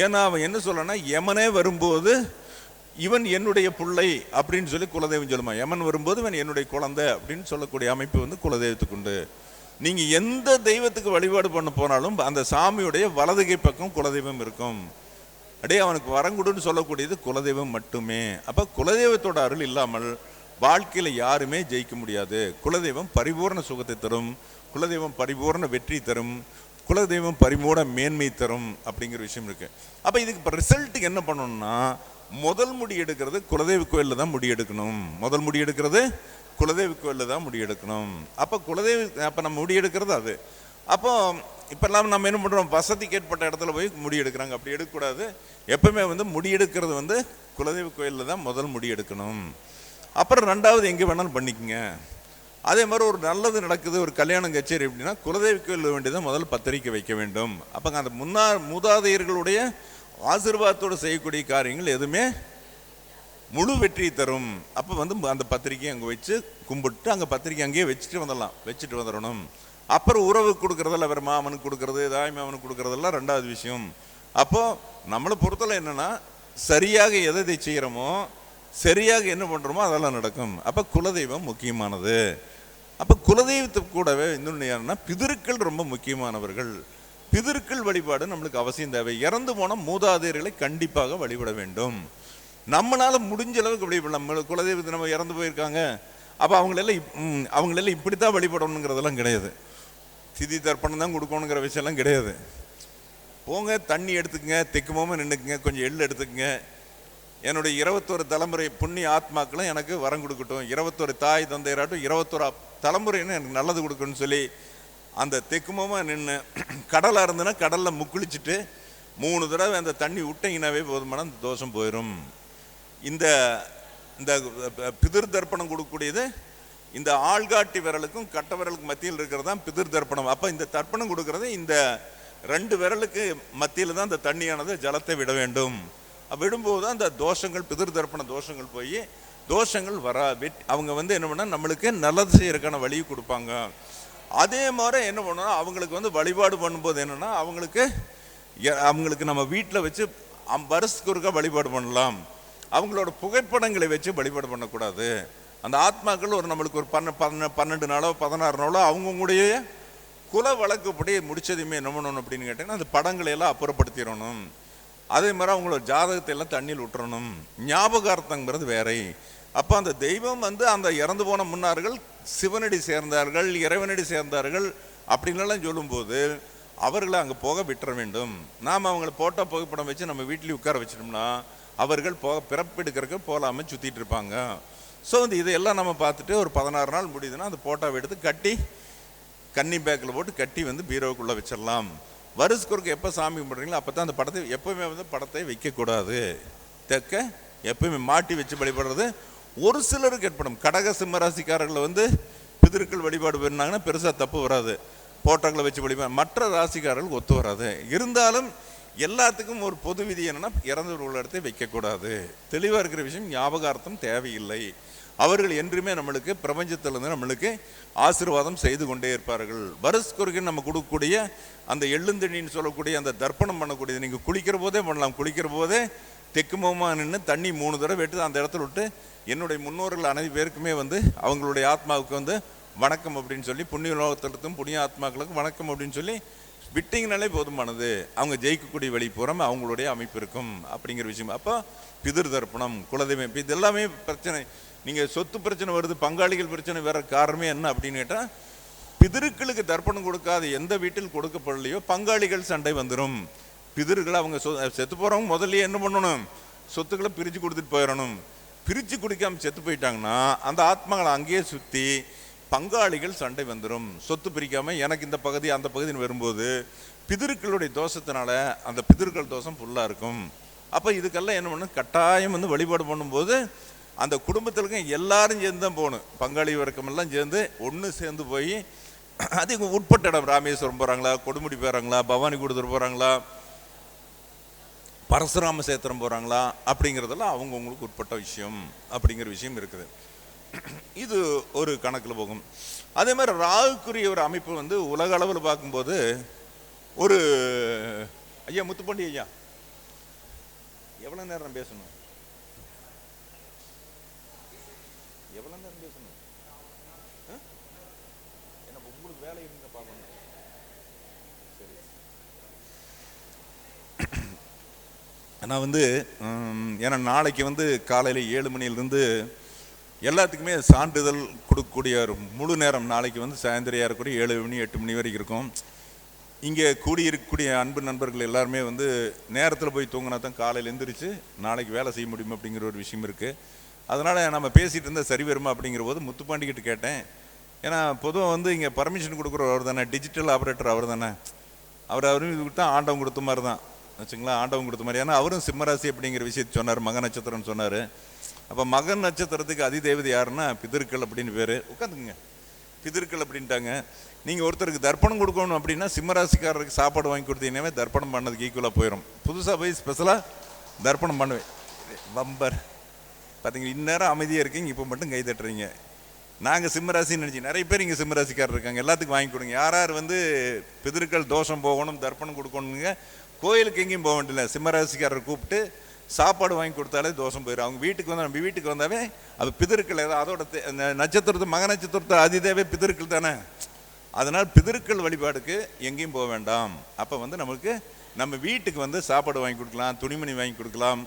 ஏன்னா அவன் என்ன சொல்லனா, யமனே வரும்போது இவன் என்னுடைய பிள்ளை அப்படின்னு சொல்லி குலதெய்வம் சொல்லுமா. யமன் வரும்போது இவன் என்னுடைய குழந்தை அப்படின்னு சொல்லக்கூடிய அமைப்பு வந்து குலதெய்வத்துக்கு உண்டு. நீங்கள் எந்த தெய்வத்துக்கு வழிபாடு பண்ண போனாலும் அந்த சாமியுடைய வலதுகை பக்கம் குலதெய்வம் இருக்கும். அப்படியே அவனுக்கு வரங்குடுன்னு சொல்லக்கூடியது குலதெய்வம் மட்டுமே. அப்போ குலதெய்வத்தோட அருள் இல்லாமல் வாழ்க்கையில் யாருமே ஜெயிக்க முடியாது. குலதெய்வம் பரிபூர்ண சுகத்தை தரும், குலதெய்வம் பரிபூர்ண வெற்றி தரும், குலதெய்வம் பரிமூட மேன்மை தரும் அப்படிங்கிற விஷயம் இருக்கு. அப்போ இதுக்கு இப்போ ரிசல்ட்டுக்கு என்ன பண்ணணும்னா, முதல் முடி எடுக்கிறது குலதெய்வ கோயிலில் தான் முடி எடுக்கணும். முதல் முடி எடுக்கிறது குலதெய்வ கோயிலில் தான் முடி எடுக்கணும். அப்போ அப்போ நம்ம முடி எடுக்கிறது அது. அப்போ இப்போல்லாம் நம்ம என்ன பண்ணுறோம், வசதிக்கு ஏற்பட்ட இடத்துல போய் முடி எடுக்கிறாங்க. அப்படி எடுக்கக்கூடாது. எப்பவுமே முடி எடுக்கிறது குலதெய்வ கோயிலில் தான் முதல் முடி எடுக்கணும். அப்புறம் ரெண்டாவது எங்கே வேணாலும் பண்ணிக்கங்க. அதே மாதிரி ஒரு நல்லது நடக்குது, ஒரு கல்யாணம் கச்சேரி அப்படின்னா குலதெய்வ கோயிலில் வேண்டியதான் முதல் பத்திரிக்கை வைக்க வேண்டும். அப்போ அந்த மூதாதையர்களுடைய ஆசீர்வாதத்தோடு செய்யக்கூடிய காரியங்கள் எதுவுமே முழு வெற்றி தரும். அப்போ அந்த பத்திரிக்கையை அங்கே வச்சு கும்பிட்டு அங்கே பத்திரிக்கை அங்கேயே வச்சுட்டு வந்துடணும். அப்புறம் உறவு கொடுக்குறதெல்லாம் வேறு மாமனுக்கு கொடுக்குறது, தாய் மாமனுக்கு கொடுக்குறதெல்லாம் ரெண்டாவது விஷயம். அப்போது நம்மளை பொறுத்தல என்னென்னா, சரியாக எதை செய்கிறோமோ, சரியாக என்ன பண்ணுறோமோ அதெல்லாம் நடக்கும். அப்போ குலதெய்வம் முக்கியமானது. அப்போ குலதெய்வத்துக்கு கூடவே இன்னொன்று யாருன்னா பிதிருக்கள் ரொம்ப முக்கியமானவர்கள். பிதிருக்கள் வழிபாடு நம்மளுக்கு அவசியம் தேவை. இறந்து போன மூதாதையர்களை கண்டிப்பாக வழிபட வேண்டும். நம்மளால் முடிஞ்ச அளவுக்கு வழிபடலாம். நம்ம குலதெய்வத்தை நம்ம இறந்து போயிருக்காங்க, அப்போ அவங்களெல்லாம் இப்படி தான் வழிபடணுங்கிறதெல்லாம் கிடையாது. திதி தர்ப்பணம் தான் கொடுக்கணுங்கிற விஷயம்லாம் கிடையாது. போங்க, தண்ணி எடுத்துக்கங்க, தெக்குமோமா நின்றுக்குங்க, கொஞ்சம் எள்ளு எடுத்துக்கங்க. என்னுடைய 21 தலைமுறை புண்ணிய ஆத்மாக்களும் எனக்கு வரம் கொடுக்கட்டும், 21 தாய் தந்தையராட்டும் 21 தலைமுறைன்னு எனக்கு நல்லது கொடுக்கணும்னு சொல்லி அந்த தெக்குமோமா நின்று, கடலாக இருந்துன்னா கடலில் முக்குளிச்சுட்டு 3 தடவை அந்த தண்ணி விட்டிங்கனாவே போதுமான அந்த தோஷம் போயிடும். இந்த பிதிர் தர்ப்பணம் கொடுக்கக்கூடியது இந்த ஆள்காட்டி விரலுக்கும் கட்ட விரலுக்கு மத்தியில் இருக்கிறது தான் பிதிர் தர்ப்பணம். அப்போ இந்த தர்ப்பணம் கொடுக்கறது இந்த 2 விரலுக்கு மத்தியில் தான் அந்த தண்ணியானது ஜலத்தை விட வேண்டும். விடும்போது தான் அந்த தோஷங்கள், பிதிர் தர்ப்பண தோஷங்கள் போய் தோஷங்கள் அவங்க என்ன பண்ணால் நம்மளுக்கு நல்லது செய்யறதுக்கான வழியை கொடுப்பாங்க. அதே மாதிரி என்ன பண்ணணும், அவங்களுக்கு வழிபாடு பண்ணும்போது என்னென்னா, அவங்களுக்கு நம்ம வீட்டில் வச்சு வருஷத்துக்கு ஒருக்கா வழிபாடு பண்ணலாம். அவங்களோட புகைப்படங்களை வச்சு வழிபாடு பண்ணக்கூடாது. அந்த ஆத்மாக்கள் நம்மளுக்கு ஒரு 12 நாளோ 16 நாளோ அவங்களுடைய குல வழக்குப்படி முடிச்சதுமே என்ன பண்ணணும் அப்படின்னு கேட்டிங்கன்னா, அந்த படங்களை எல்லாம் அப்புறப்படுத்திடணும். அதே மாதிரி அவங்களோட ஜாதகத்தை எல்லாம் தண்ணியில் விட்டுறணும். ஞாபகார்த்தங்கிறது வேற. அப்போ அந்த தெய்வம் அந்த இறந்து போன முன்னார்கள் சிவனடி சேர்ந்தார்கள், இறைவனடி சேர்ந்தார்கள் அப்படின்லாம் சொல்லும்போது அவர்களை அங்கே போக விட்டுற வேண்டும். நாம் அவங்கள போட்டோ புகைப்படம் வச்சு நம்ம வீட்லேயும் உட்கார வச்சிட்டோம்னா அவர்கள் பிறப்பெடுக்கிறதுக்கு போகலாமல் சுற்றிட்டு இருப்பாங்க. ஸோ இதையெல்லாம் நம்ம பார்த்துட்டு ஒரு 16 நாள் முடியுதுன்னா அந்த போட்டோவை எடுத்து கட்டி கன்னி பேக்கில் போட்டு கட்டி பீரோவுக்குள்ளே வச்சிடலாம். வருஷத்துக்கு எப்போ சாமி கும்பிட்றீங்களோ அப்போ தான் அந்த படத்தை எப்போவுமே படத்தை வைக்கக்கூடாது. எப்பவுமே மாட்டி வச்சு வழிபடுறது ஒரு சிலருக்கு ஏற்படும். கடக சிம்மராசிக்காரர்களை பிதிருக்கள் வழிபாடு பண்ணாங்கன்னா பெருசாக தப்பு வராது. போட்டோக்களை வச்சு வழிபாடு மற்ற ராசிக்காரர்களுக்கு ஒத்து வராது. இருந்தாலும் எல்லாத்துக்கும் ஒரு பொது விதி என்னன்னா, இறந்தவர்கள் இடத்தை வைக்கக்கூடாது. தெளிவாக இருக்கிற விஷயம், ஞாபகார்த்தம் தேவையில்லை. அவர்கள் என்றுமே நம்மளுக்கு பிரபஞ்சத்திலிருந்து நம்மளுக்கு ஆசீர்வாதம் செய்து கொண்டே இருப்பார்கள். வருஷத்துக்கு நம்ம கொடுக்கக்கூடிய அந்த எள்ளுந்தண்ணின்னு சொல்லக்கூடிய அந்த தர்ப்பணம் பண்ணக்கூடியது நீங்கள் குளிக்கிற போதே பண்ணலாம். குளிக்கிற போதே தெக்குமோமா நின்று தண்ணி 3 தடவை வெட்டு அந்த இடத்துல விட்டு என்னுடைய முன்னோர்கள் அனைத்து பேருக்குமே அவங்களுடைய ஆத்மாவுக்கு வணக்கம் அப்படின்னு சொல்லி, புண்ணிய உலகத்திலும் புண்ணிய ஆத்மாக்களுக்கு வணக்கம் அப்படின்னு சொல்லி விட்டிங்கனாலே போதுமானது. அவங்க ஜெயிக்கக்கூடிய வழி பூரம் அவங்களுடைய அமைப்பு இருக்கும் அப்படிங்கிற விஷயம். அப்போ பிதிர் தர்ப்பணம், குலதெய்வம், இது எல்லாமே பிரச்சனை. நீங்கள் சொத்து பிரச்சனை வருது, பங்காளிகள் பிரச்சனை வேற காரணமே என்ன அப்படின்னு கேட்டால், பிதிருக்களுக்கு தர்ப்பணம் கொடுக்காத எந்த வீட்டில் கொடுக்கப்படலையோ பங்காளிகள் சண்டை வந்துடும். பிதிர்கள் அவங்க செத்து போகிறவங்க முதல்ல என்ன பண்ணணும், சொத்துக்களை பிரித்து கொடுத்துட்டு போயிடணும். பிரித்து குடிக்காமல் செத்து போயிட்டாங்கன்னா அந்த ஆத்மாக்களை அங்கேயே சுற்றி பங்காளிகள் சண்டை வந்துடும். சொத்து பிரிக்காமல் எனக்கு இந்த பகுதி அந்த பகுதின்னு வரும்போது பிதிருக்களுடைய தோஷத்தினால அந்த பிதிருக்கள் தோஷம் ஃபுல்லாக இருக்கும். அப்போ இதுக்கெல்லாம் என்ன பண்ணணும், கட்டாயம் வழிபாடு பண்ணும்போது அந்த குடும்பத்திற்கு எல்லாரும் சேர்ந்து தான் போகணும். பங்காளி வர்க்கமெல்லாம் சேர்ந்து ஒன்று சேர்ந்து போய் அதுக்கு உட்பட்ட இடம், ராமேஸ்வரம் போகிறாங்களா, கொடுமுடி போகிறாங்களா, பவானி கொடுத்துட்டு போகிறாங்களா, பரசுராம சேத்திரம் போகிறாங்களா அப்படிங்கிறதெல்லாம் அவங்கவுங்களுக்கு உட்பட்ட விஷயம் அப்படிங்கிற விஷயம் இருக்குது. இது ஒரு கணக்கில் போகும். அதே மாதிரி ராகுக்குரிய ஒரு அமைப்பு உலக அளவில் பார்க்கும்போது ஒரு ஐயா முத்துப்பாண்டி ஐயா எவ்வளோ நேரம் பேசணும், எவ்வளோ நேரம் பேசணும், என்ன உங்களுக்கு வேலை இருந்த பார்க்கணும். சரி, நான் ஏன்னா நாளைக்கு காலையில் 7 மணிலிருந்து எல்லாத்துக்குமே சான்றிதழ் கொடுக்கக்கூடிய ஒரு முழு நேரம் நாளைக்கு சாயந்தரம் ஏறக்கூடிய 7 மணி 8 மணி வரைக்கும் இருக்கும். இங்கே கூடியிருக்கக்கூடிய அன்பு நண்பர்கள் எல்லாருமே வந்து நேரத்தில் போய் தூங்கினா தான் காலையில் எழுந்திரிச்சு நாளைக்கு வேலை செய்ய முடியும் அப்படிங்கிற ஒரு விஷயம் இருக்குது. அதனால் நம்ம பேசிகிட்டு இருந்தால் சரி வருமா அப்படிங்கிற போது முத்துப்பாண்டிக்கிட்ட கேட்டேன். ஏன்னா பொதுவாக வந்து இங்கே பர்மிஷன் கொடுக்குற அவர் தானே, டிஜிட்டல் ஆப்ரேட்டர் அவர் தானே, அவரும் இது கொடுத்தா ஆண்டவன் கொடுத்த மாதிரி தான் வச்சுங்களா, ஆண்டவன் கொடுத்த மாதிரி. ஏன்னா அவரும் சிம்மராசி அப்படிங்கிற விஷயத்தை சொன்னார், மக நட்சத்திரம்னு சொன்னார். அப்போ மகன் நட்சத்திரத்துக்கு அதிதேவதை யாருன்னா பிதர்கள் அப்படின்னு பேர். உட்காந்துக்குங்க, பிதர்கள் அப்படின்ட்டாங்க. நீங்கள் ஒருத்தருக்கு தர்ப்பணம் கொடுக்கணும் அப்படின்னா சிம்மராசிக்காரருக்கு சாப்பாடு வாங்கி கொடுத்தீங்கன்னாவே தர்ப்பணம் பண்ணதுக்கு ஈக்குவலாக போயிடும். புதுசாக போய் ஸ்பெஷலாக தர்ப்பணம் பண்ணுவேன் பம்பர் பார்த்தீங்களா, இந்நேரம் அமைதியாக இருக்கீங்க, இப்போ மட்டும் கை தட்டுறீங்க. நாங்கள் சிம்மராசின்னு நினச்சி நிறைய பேர் இங்கே சிம்மராசிக்காரர் இருக்காங்க, எல்லாத்துக்கும் வாங்கி கொடுங்க. யார் யார் வந்து பிதர்கள் தோஷம் போகணும் தர்ப்பணம் கொடுக்கணுங்க, கோயிலுக்கு எங்கேயும் போக வேண்டியதில்லை, சிம்மராசிக்காரர் கூப்பிட்டு சாப்பாடு வாங்கி கொடுத்தாலே தோஷம் போயிடும். அவங்க வீட்டுக்கு வந்து நம்ம வீட்டுக்கு வந்தாவே அது பிதர்கள் ஏதாவது அதோட நட்சத்திரத்தை மக நட்சத்திரத்தை அதிதேவே பிதர்கள் தானே. அதனால் பிதர்கள் வழிபாடுக்கு எங்கேயும் போக வேண்டாம். அப்போ வந்து நமக்கு நம்ம வீட்டுக்கு வந்து சாப்பாடு வாங்கி கொடுக்கலாம், துணிமணி வாங்கி கொடுக்கலாம்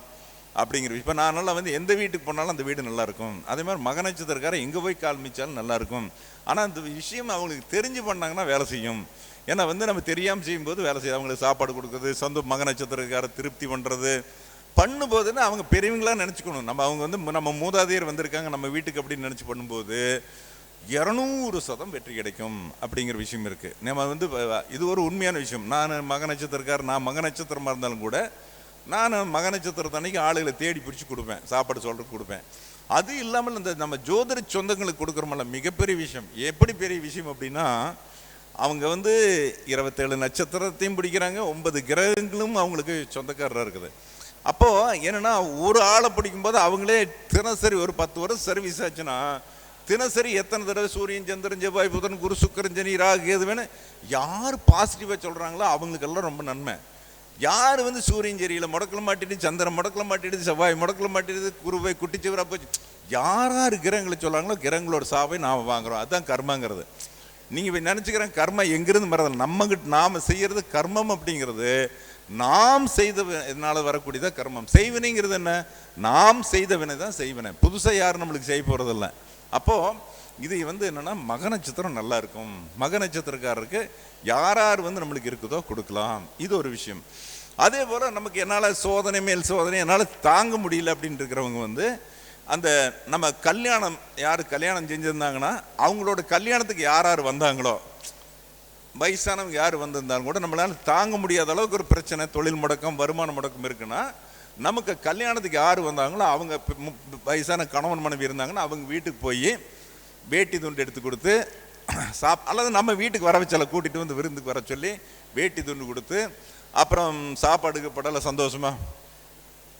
அப்படிங்கிற. இப்போ நான் நல்லா வந்து எந்த வீட்டுக்கு போனாலும் அந்த வீடு நல்லாயிருக்கும். அதே மாதிரி மக நட்சத்திரக்காரர் எங்கே போய் கால் மிச்சாலும் நல்லாயிருக்கும். ஆனால் அந்த விஷயம் அவங்களுக்கு தெரிஞ்சு பண்ணாங்கன்னா வேலை செய்யும். ஏன்னா வந்து நம்ம தெரியாமல் செய்யும்போது வேலை செய்யும். அவங்களுக்கு சாப்பாடு கொடுக்குறது, சொந்த மக நட்சத்திரக்காரர் திருப்தி பண்ணுறது பண்ணும்போதுன்னு அவங்க பெரியவங்களாக நினச்சிக்கணும். நம்ம அவங்க வந்து நம்ம மூதாதையர் வந்திருக்காங்க நம்ம வீட்டுக்கு அப்படின்னு நினச்சி பண்ணும்போது 200% வெற்றி கிடைக்கும் அப்படிங்கிற விஷயம் இருக்குது. நம்ம வந்து இது ஒரு உண்மையான விஷயம். நான் மக நட்சத்திரக்காரர், நான் மக நட்சத்திரமாக இருந்தாலும் கூட நான் மக நட்சத்திரத்தன்னைக்கு ஆளுகளை தேடி பிடிச்சி கொடுப்பேன், சாப்பாடு சொல்கிறதுக்கு கொடுப்பேன். அது இல்லாமல் இந்த நம்ம ஜோதிட சொந்தங்களுக்கு கொடுக்குறோமல்ல மிகப்பெரிய விஷயம். எப்படி பெரிய விஷயம் அப்படின்னா அவங்க வந்து 27 நட்சத்திரத்தையும் பிடிக்கிறாங்க, 9 கிரகங்களும் அவங்களுக்கு சொந்தக்காரராக இருக்குது. அப்போது என்னென்னா ஒரு ஆளை பிடிக்கும்போது அவங்களே தினசரி ஒரு 10 வருஷம் சர்வீஸ் ஆச்சுன்னா தினசரி எத்தனை தடவை சூரியன் சந்திரன் செவ்வாய் புதன் குரு சுக்கிரன் சனி ராகு எது வேணும் யார் பாசிட்டிவாக சொல்கிறாங்களோ அவங்களுக்கெல்லாம் ரொம்ப நன்மை. யார் வந்து சூரியன் சரியில் முடக்கில் மாட்டிடுது, சந்திரன் முடக்கில் மாட்டிடுது, செவ்வாய் முடக்கில் மாட்டிடுது, குருவை குட்டிச்சவராக போச்சு, யார் யார் கிரகங்களை சொல்கிறாங்களோ கிரகங்களோட சாவை நாம் வாங்குகிறோம். அதுதான் கர்மாங்கிறது. நீங்கள் நினச்சிக்கிறேன் கர்மா எங்கிருந்து மறதில்லை, நம்மகிட்ட நாம் செய்கிறது கர்மம் அப்படிங்கிறது நாம் செய்தனால வரக்கூடியதான் கர்மம். செய்வினைங்கிறது என்ன, நாம் செய்தவினை தான் செய்வினை, புதுசாக யாரும் நம்மளுக்கு செய்ய போகிறதில்ல. அப்போது இது வந்து என்னென்னா மக நட்சத்திரம் நல்லா இருக்கும், மக நட்சத்திரக்காரருக்கு யார் யார் வந்து நம்மளுக்கு இருக்குதோ கொடுக்கலாம். இது ஒரு விஷயம். அதே போல் நமக்கு என்னால் சோதனை மேல் சோதனை என்னால் தாங்க முடியல அப்படின்னு இருக்கிறவங்க வந்து அந்த நம்ம கல்யாணம் யார் கல்யாணம் செஞ்சுருந்தாங்கன்னா அவங்களோட கல்யாணத்துக்கு யார் யார் வந்தாங்களோ வயசானவங்க யார் வந்திருந்தாலும் கூட நம்மளால் தாங்க முடியாத அளவுக்கு ஒரு பிரச்சனை, தொழில் முடக்கம் வருமான முடக்கம் இருக்குன்னா நமக்கு கல்யாணத்துக்கு யார் வந்தாங்களோ அவங்க வயசான கணவன் மனைவி இருந்தாங்கன்னா அவங்க வீட்டுக்கு போய் வேட்டி துண்டு எடுத்து கொடுத்து அல்லது நம்ம வீட்டுக்கு வர வச்சால கூட்டிகிட்டு வந்து விருந்துக்கு வர சொல்லி வேட்டி துண்டு கொடுத்து அப்புறம் சாப்பாடுக்கு படலை சந்தோஷமாக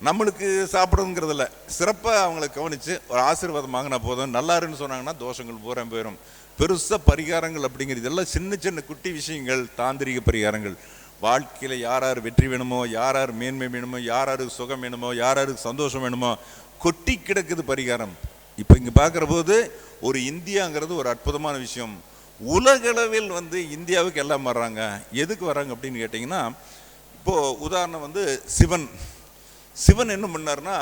நம்மளுக்கு சாப்பிடுங்கிறதில்ல சிறப்பாக அவங்களை கவனித்து ஒரு ஆசீர்வாதம் வாங்கினா போதும். நல்லாருன்னு சொன்னாங்கன்னா தோஷங்கள் பூரா போயிடும். பெருசாக பரிகாரங்கள் அப்படிங்கிறது இதெல்லாம் சின்ன சின்ன குட்டி விஷயங்கள், தாந்திரிக பரிகாரங்கள். வாழ்க்கையில் யார் யார் வெற்றி வேணுமோ, யார் யார் மேன்மை வேணுமோ, யார் யாருக்கு சுகம் வேணுமோ, யார் யாருக்கு சந்தோஷம் வேணுமோ கொட்டி கிடக்குது பரிகாரம். இப்போ இங்கே பார்க்குற போது ஒரு இந்தியாங்கிறது ஒரு அற்புதமான விஷயம். உலகளவில் வந்து இந்தியாவுக்கு எல்லாம் வர்றாங்க. எதுக்கு வர்றாங்க அப்படின்னு கேட்டிங்கன்னா இப்போது உதாரணம் வந்து சிவன் என்ன பண்ணார்னா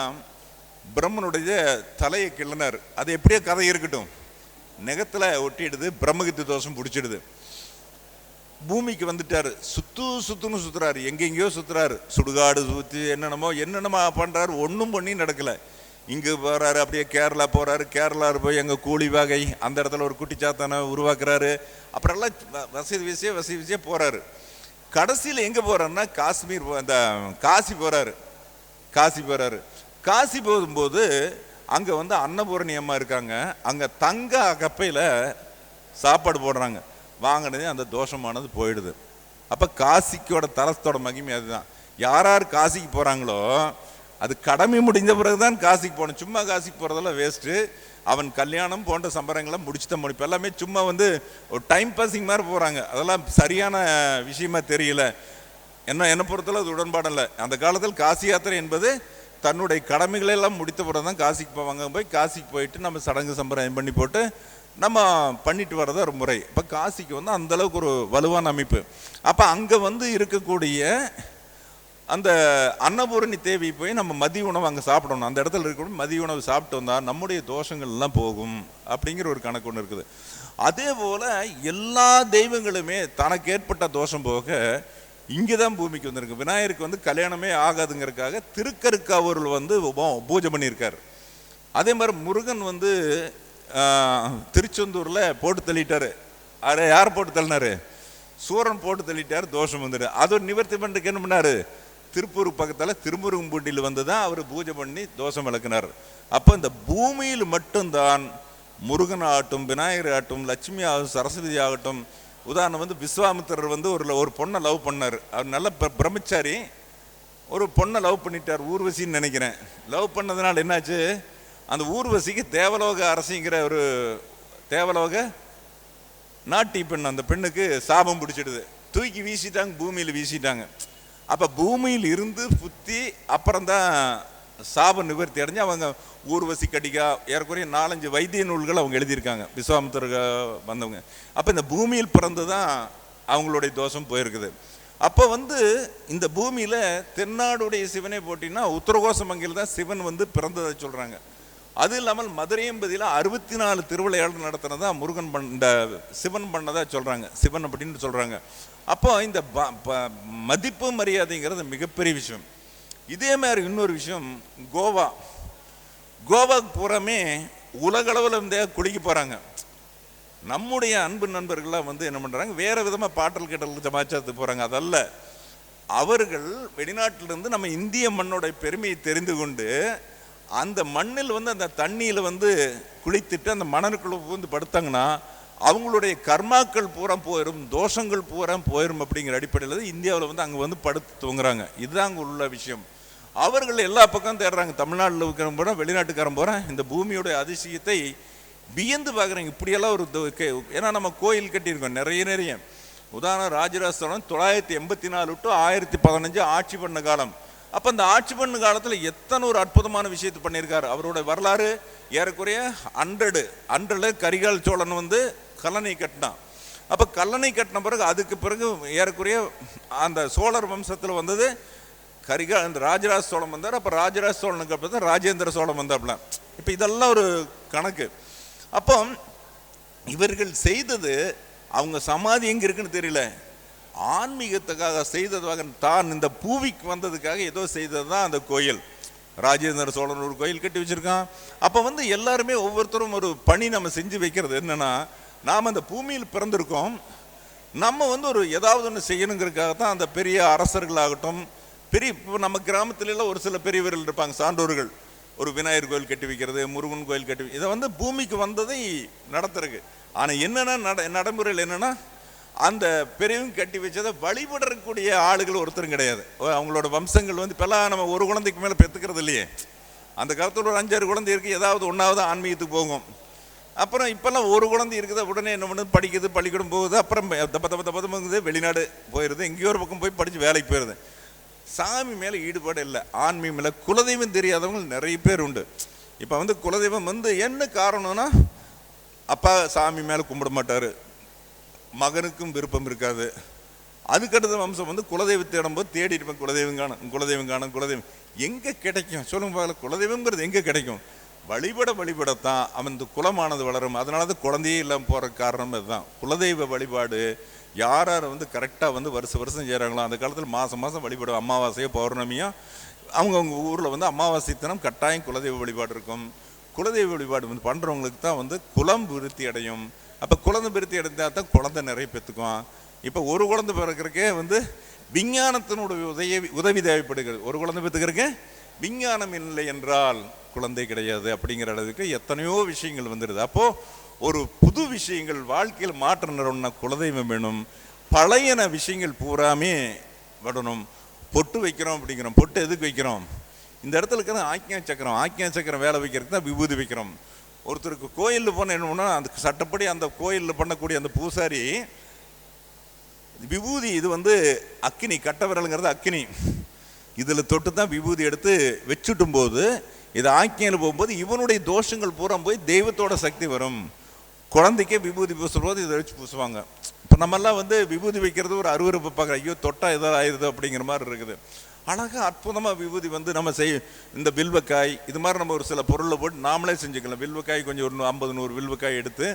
பிரம்மனுடைய தலையை கிள்ளனார். அது எப்படியோ கதை இருக்கட்டும், நெகத்தில் ஒட்டிடுது, பிரம்மகித்தி தோஷம் பிடிச்சிடுது. பூமிக்கு வந்துட்டார், சுற்றுன்னு சுற்றுறாரு, எங்கெங்கேயோ சுற்றுறாரு, சுடுகாடு சுற்றி என்னென்னமோ பண்ணுறாரு, ஒன்றும் பண்ணி நடக்கலை. இங்கே போகிறாரு, அப்படியே கேரளா போகிறாரு, கேரளாவில் போய் எங்கள் கூலி வகை அந்த இடத்துல ஒரு குட்டிச்சாத்தானை உருவாக்குறாரு. அப்புறம்லாம் வசதி விசையாக போகிறாரு. கடைசியில் எங்கே போகிறாருன்னா காஷ்மீர் அந்த காசி போகிறாரு. காசி போகும்போது அங்கே வந்து அன்னபூரணி அம்மா இருக்காங்க, அங்கே தங்க கப்பையில் சாப்பாடு போடுறாங்க. வாங்கினதே அந்த தோஷமானது போயிடுது. அப்போ காசிக்கோட தலத்தோட மகிமை அதுதான். யார் யார் காசிக்கு போகிறாங்களோ அது கடமை முடிந்த பிறகு தான் காசிக்கு போகணும். சும்மா காசிக்கு போகிறதெல்லாம் வேஸ்ட்டு. அவன் கல்யாணம் போன்ற சம்பரங்களை முடிச்சுதான் முடிப்பு. எல்லாமே சும்மா வந்து ஒரு டைம் பாஸிங் மாதிரி போகிறாங்க. அதெல்லாம் சரியான விஷயமா தெரியல. என்னை பொறுத்தளவு அது உடன்பாடு இல்லை. அந்த காலத்தில் காசி யாத்திரை என்பது தன்னுடைய கடமைகளெல்லாம் முடித்த பிறகு தான் காசிக்கு போவாங்க. போய் காசிக்கு போயிட்டு நம்ம சடங்கு சம்பிரதாயம் பண்ணி போட்டு நம்ம பண்ணிட்டு வர்றது ஒரு முறை. இப்போ காசிக்கு வந்து அந்தளவுக்கு ஒரு வலுவான அமைப்பு. அப்போ அங்கே வந்து இருக்கக்கூடிய அந்த அன்னபூரணி தேவி போய் நம்ம மதிய உணவு அங்கே சாப்பிடணும், அந்த இடத்துல இருக்கணும், மதிய உணவு சாப்பிட்டு வந்தால் நம்முடைய தோஷங்கள் எல்லாம் போகும் அப்படிங்கிற ஒரு கணக்கு ஒன்று இருக்குது. அதே போல் எல்லா தெய்வங்களுமே தனக்கு ஏற்பட்ட தோஷம் போக இங்கே தான் பூமிக்கு வந்திருக்கு. விநாயகருக்கு வந்து கல்யாணமே ஆகாதுங்கிறதுக்காக திருக்கருக்காவூரில் வந்து பூஜை பண்ணியிருக்காரு. அதே மாதிரி முருகன் வந்து திருச்செந்தூரில் போட்டு தள்ளிட்டாரு. அதை யார் போட்டு தள்ளினாரு? சூரன் போட்டு தள்ளிட்டார், தோஷம் வந்துடு. அதை நிவர்த்தி பண்ணுறதுக்கு என்ன பண்ணார்? திருப்பூர் பக்கத்தில் திருமுருகம்பூண்டியில் வந்து தான் அவர் பூஜை பண்ணி தோஷம் விளக்குனார். அப்போ இந்த பூமியில் மட்டும்தான் முருகன் ஆகட்டும், விநாயகர் ஆகட்டும், லட்சுமி ஆகட்டும், சரஸ்வதி ஆகட்டும். உதாரணம் வந்து விஸ்வாமித்திரர் வந்து ஒரு பொண்ணை லவ் பண்ணார். அவர் நல்ல பிரம்மச்சாரி, ஒரு பொண்ணை லவ் பண்ணிட்டார், ஊர்வசின்னு நினைக்கிறேன். லவ் பண்ணதுனால என்னாச்சு, அந்த ஊர்வசிக்கு தேவலோக அரசிங்கிற ஒரு தேவலோக நாட்டி பெண், அந்த பெண்ணுக்கு சாபம் பிடிச்சிடுது, தூக்கி வீசிட்டாங்க, பூமியில் வீசிட்டாங்க. அப்போ பூமியில் இருந்து புத்தி அப்புறம்தான் சாப நிவர்த்தி அடைஞ்சு அவங்க ஊர்வசி கடிகா ஏறக்குறைய 4-5 வைத்திய நூல்கள் அவங்க எழுதியிருக்காங்க, விஸ்வாமித்திர வந்தவங்க. அப்போ இந்த பூமியில் பிறந்து தான் அவங்களுடைய தோஷம் போயிருக்குது. அப்போ வந்து இந்த பூமியில் தென்னாடுடைய சிவனை போட்டின்னா உத்தரகோசமங்கையில் தான் சிவன் வந்து பிறந்ததை சொல்கிறாங்க. அது இல்லாமல் மதுரையம்பதியில் 64 திருவிளையாடல் நடத்தினதா முருகன் இந்த சிவன் பண்ணதா சொல்கிறாங்க, சிவன் அப்படின்னு சொல்கிறாங்க. அப்போ இந்த மதிப்பு மரியாதைங்கிறது மிகப்பெரிய விஷயம். இதே மாதிரி இன்னொரு விஷயம், கோவாக்கு பூராமே உலகளவில் இருந்தே குளிக்க போகிறாங்க. நம்முடைய அன்பு நண்பர்கள்லாம் வந்து என்ன பண்ணுறாங்க, வேறு விதமாக பாட்டல் கேட்டல் சமாச்சாரத்துக்கு போகிறாங்க. அதல்ல, அவர்கள் வெளிநாட்டிலிருந்து நம்ம இந்திய மண்ணோட பெருமையை தெரிந்து கொண்டு அந்த மண்ணில் வந்து அந்த தண்ணியில் வந்து குளித்துட்டு அந்த மணலுக்குள்ள வந்து படுத்தாங்கன்னா அவங்களுடைய கர்மாக்கள் பூரா போயிடும், தோஷங்கள் பூரா போயிடும் அப்படிங்கிற அடிப்படையில் இந்தியாவில் வந்து அங்கே வந்து படுத்து தூங்குறாங்க. இதுதான் அங்கே உள்ள விஷயம். அவர்கள் எல்லா பக்கம் தேடுறாங்க, தமிழ்நாட்டில் இருக்கிறவங்க போகிறோம், வெளிநாட்டுக்காரன் போகிறேன், இந்த பூமியோடைய அதிசயத்தை வியந்து பார்க்குறாங்க. இப்படியெல்லாம் ஒரு ஏன்னா நம்ம கோயில் கட்டியிருக்கோம் நிறைய. உதாரணம் ராஜராஜ சோழன் 984 to 1015 ஆட்சி பண்ண காலம். அப்போ அந்த ஆட்சி பண்ண காலத்தில் எத்தனை ஒரு அற்புதமான விஷயத்தை பண்ணியிருக்காரு. அவரோட வரலாறு ஏறக்குறைய 100 கரிகால் சோழன் வந்து கல்லணை கட்டினான். அப்போ கல்லணை கட்டின பிறகு அதுக்கு பிறகு ஏறக்குறைய அந்த சோழர் வம்சத்தில் வந்தது அந்த ராஜராஜ சோழன் வந்தார். அப்போ ராஜராஜ சோழனுக்கு அப்புறம் ராஜேந்திர சோழன் வந்தாப்புல. இப்போ இதெல்லாம் ஒரு கணக்கு. அப்போ இவர்கள் செய்தது, அவங்க சமாதி எங்கே இருக்குன்னு தெரியல, ஆன்மீகத்துக்காக செய்ததாக, தான் இந்த பூவிக்கு வந்ததுக்காக ஏதோ செய்தது தான் அந்த கோயில். ராஜேந்திர சோழன் ஒரு கோயில் கட்டி வச்சிருக்கான். அப்போ வந்து எல்லாருமே ஒவ்வொருத்தரும் ஒரு பணி நம்ம செஞ்சு வைக்கிறது என்னன்னா, நாம் அந்த பூமியில் பிறந்திருக்கோம், நம்ம வந்து ஒரு ஏதாவது ஒன்று செய்யணுங்கிறதுக்காக தான் அந்த பெரிய அரசர்களாகட்டும், இப்போ நம்ம கிராமத்துலலாம் ஒரு சில பெரியவர்கள் இருப்பாங்க, சான்றோர்கள், ஒரு விநாயகர் கோயில் கட்டி வைக்கிறது, முருகன் கோயில் கட்டி, இதை வந்து பூமிக்கு வந்ததை நடத்துறதுக்கு. ஆனால் என்னென்னா நடைமுறையில் என்னென்னா, அந்த பெரியவங்க கட்டி வச்சதை வழிபடக்கூடிய ஆளுகள் ஒருத்தரும் கிடையாது. அவங்களோட வம்சங்கள் வந்து இப்போல்லாம் நம்ம ஒரு குழந்தைக்கு மேலே பெற்றுக்கிறது இல்லையே. அந்த காலத்தில் ஒரு 5-6 குழந்தை இருக்குது, ஏதாவது ஒன்றாவது ஆன்மீகத்துக்கு போகும். அப்புறம் இப்போல்லாம் ஒரு குழந்தை இருக்குது, உடனே என்ன பண்ணுது, படிக்குது, பள்ளிக்கூடம் போகுது, அப்புறம் பதம்புது வெளிநாடு போயிடுது, எங்கேயோ ஒரு பக்கம் போய் படித்து வேலைக்கு போயிடுது. சாமி மேலே ஈடுபாடு இல்லை, ஆன்மீகம் இல்லை. குலதெய்வம் தெரியாதவங்க நிறைய பேர் உண்டு. இப்போ வந்து குலதெய்வம் வந்து என்ன காரணம்னா, அப்பா சாமி மேலே கும்பிட மாட்டார், மகனுக்கும் விருப்பம் இருக்காது. அதுக்கடுத்த வம்சம் வந்து குலதெய்வத்தை இடம்போது தேடி இருப்பேன், குலதெய்வம் காணும் எங்கே கிடைக்கும் சொல்லுங்க பார்க்கல. குலதெய்வங்கிறது எங்கே கிடைக்கும்? வழிபடத்தான் அவன் இந்த குலமானது வளரும். அதனால தான் குழந்தையே இல்லாமல் போகிற காரணம் இதுதான். குலதெய்வ வழிபாடு யார் வந்து கரெக்டாக வந்து வருஷம் செய்கிறாங்களோ, அந்த காலத்தில் மாதம் வழிபடும், அமாவாசையோ பௌர்ணமியோ அவங்கவுங்க ஊரில் வந்து அமாவாசை தினம் கட்டாயம் குலதெய்வ வழிபாடு இருக்கும். குலதெய்வ வழிபாடு வந்து பண்ணுறவங்களுக்கு தான் வந்து குலம் விருத்தி அடையும். அப்போ குழந்தை விருத்தி அடைந்தால் தான் குழந்தை நிறைய பெற்றுக்கும். இப்போ ஒரு குழந்தை பிறக்கிறக்கே வந்து விஞ்ஞானத்தினுடைய உதவி தேவைப்படுகிறது. ஒரு குழந்தை பெற்றுக்கிறதுக்கு விஞ்ஞானம் இல்லை என்றால் குழந்தை கிடையாது அப்படிங்கிற அளவுக்கு எத்தனையோ விஷயங்கள் வந்துடுது. அப்போது ஒரு புது விஷயங்கள் வாழ்க்கையில் மாற்றம் நிறம்னா குலதெய்வம் வேணும். பழையன விஷயங்கள் பூராமே விடணும். பொட்டு வைக்கிறோம் அப்படிங்கிறோம், பொட்டு எதுக்கு வைக்கிறோம்? இந்த இடத்துல இருக்கிற ஆக்ஞா சக்கரம் வேலை வைக்கிறதுக்கு தான் விபூதி வைக்கிறோம். ஒருத்தருக்கு கோயிலில் போன என்ன பண்ணால் அந்த சட்டப்படி அந்த கோயிலில் பண்ணக்கூடிய அந்த பூசாரி விபூதி, இது வந்து அக்கினி, கட்ட விரலுங்கிறது அக்கினி, இதில் தொட்டு தான் விபூதி எடுத்து வச்சுட்டும் போது இது ஆக்கியில் போகும்போது இவனுடைய தோஷங்கள் பூரா போய் தெய்வத்தோட சக்தி வரும். குழந்தைக்கே விபூதி பூசும்போது இதை வச்சு பூசுவாங்க. இப்போ நம்மெல்லாம் வந்து விபூதி வைக்கிறது ஒரு அருவருப்பு பார்க்குற, ஐயோ தொட்டா ஏதாவது ஆயிடுது அப்படிங்கிற மாதிரி இருக்குது. அழகாக அற்புதமாக விபூதி வந்து நம்ம இந்த வில்வக்காய் இது மாதிரி நம்ம ஒரு சில பொருளை போட்டு நாமளே செஞ்சுக்கலாம். வில்வக்காய் கொஞ்சம் ஒரு 50-100 வில்வக்காய் எடுத்து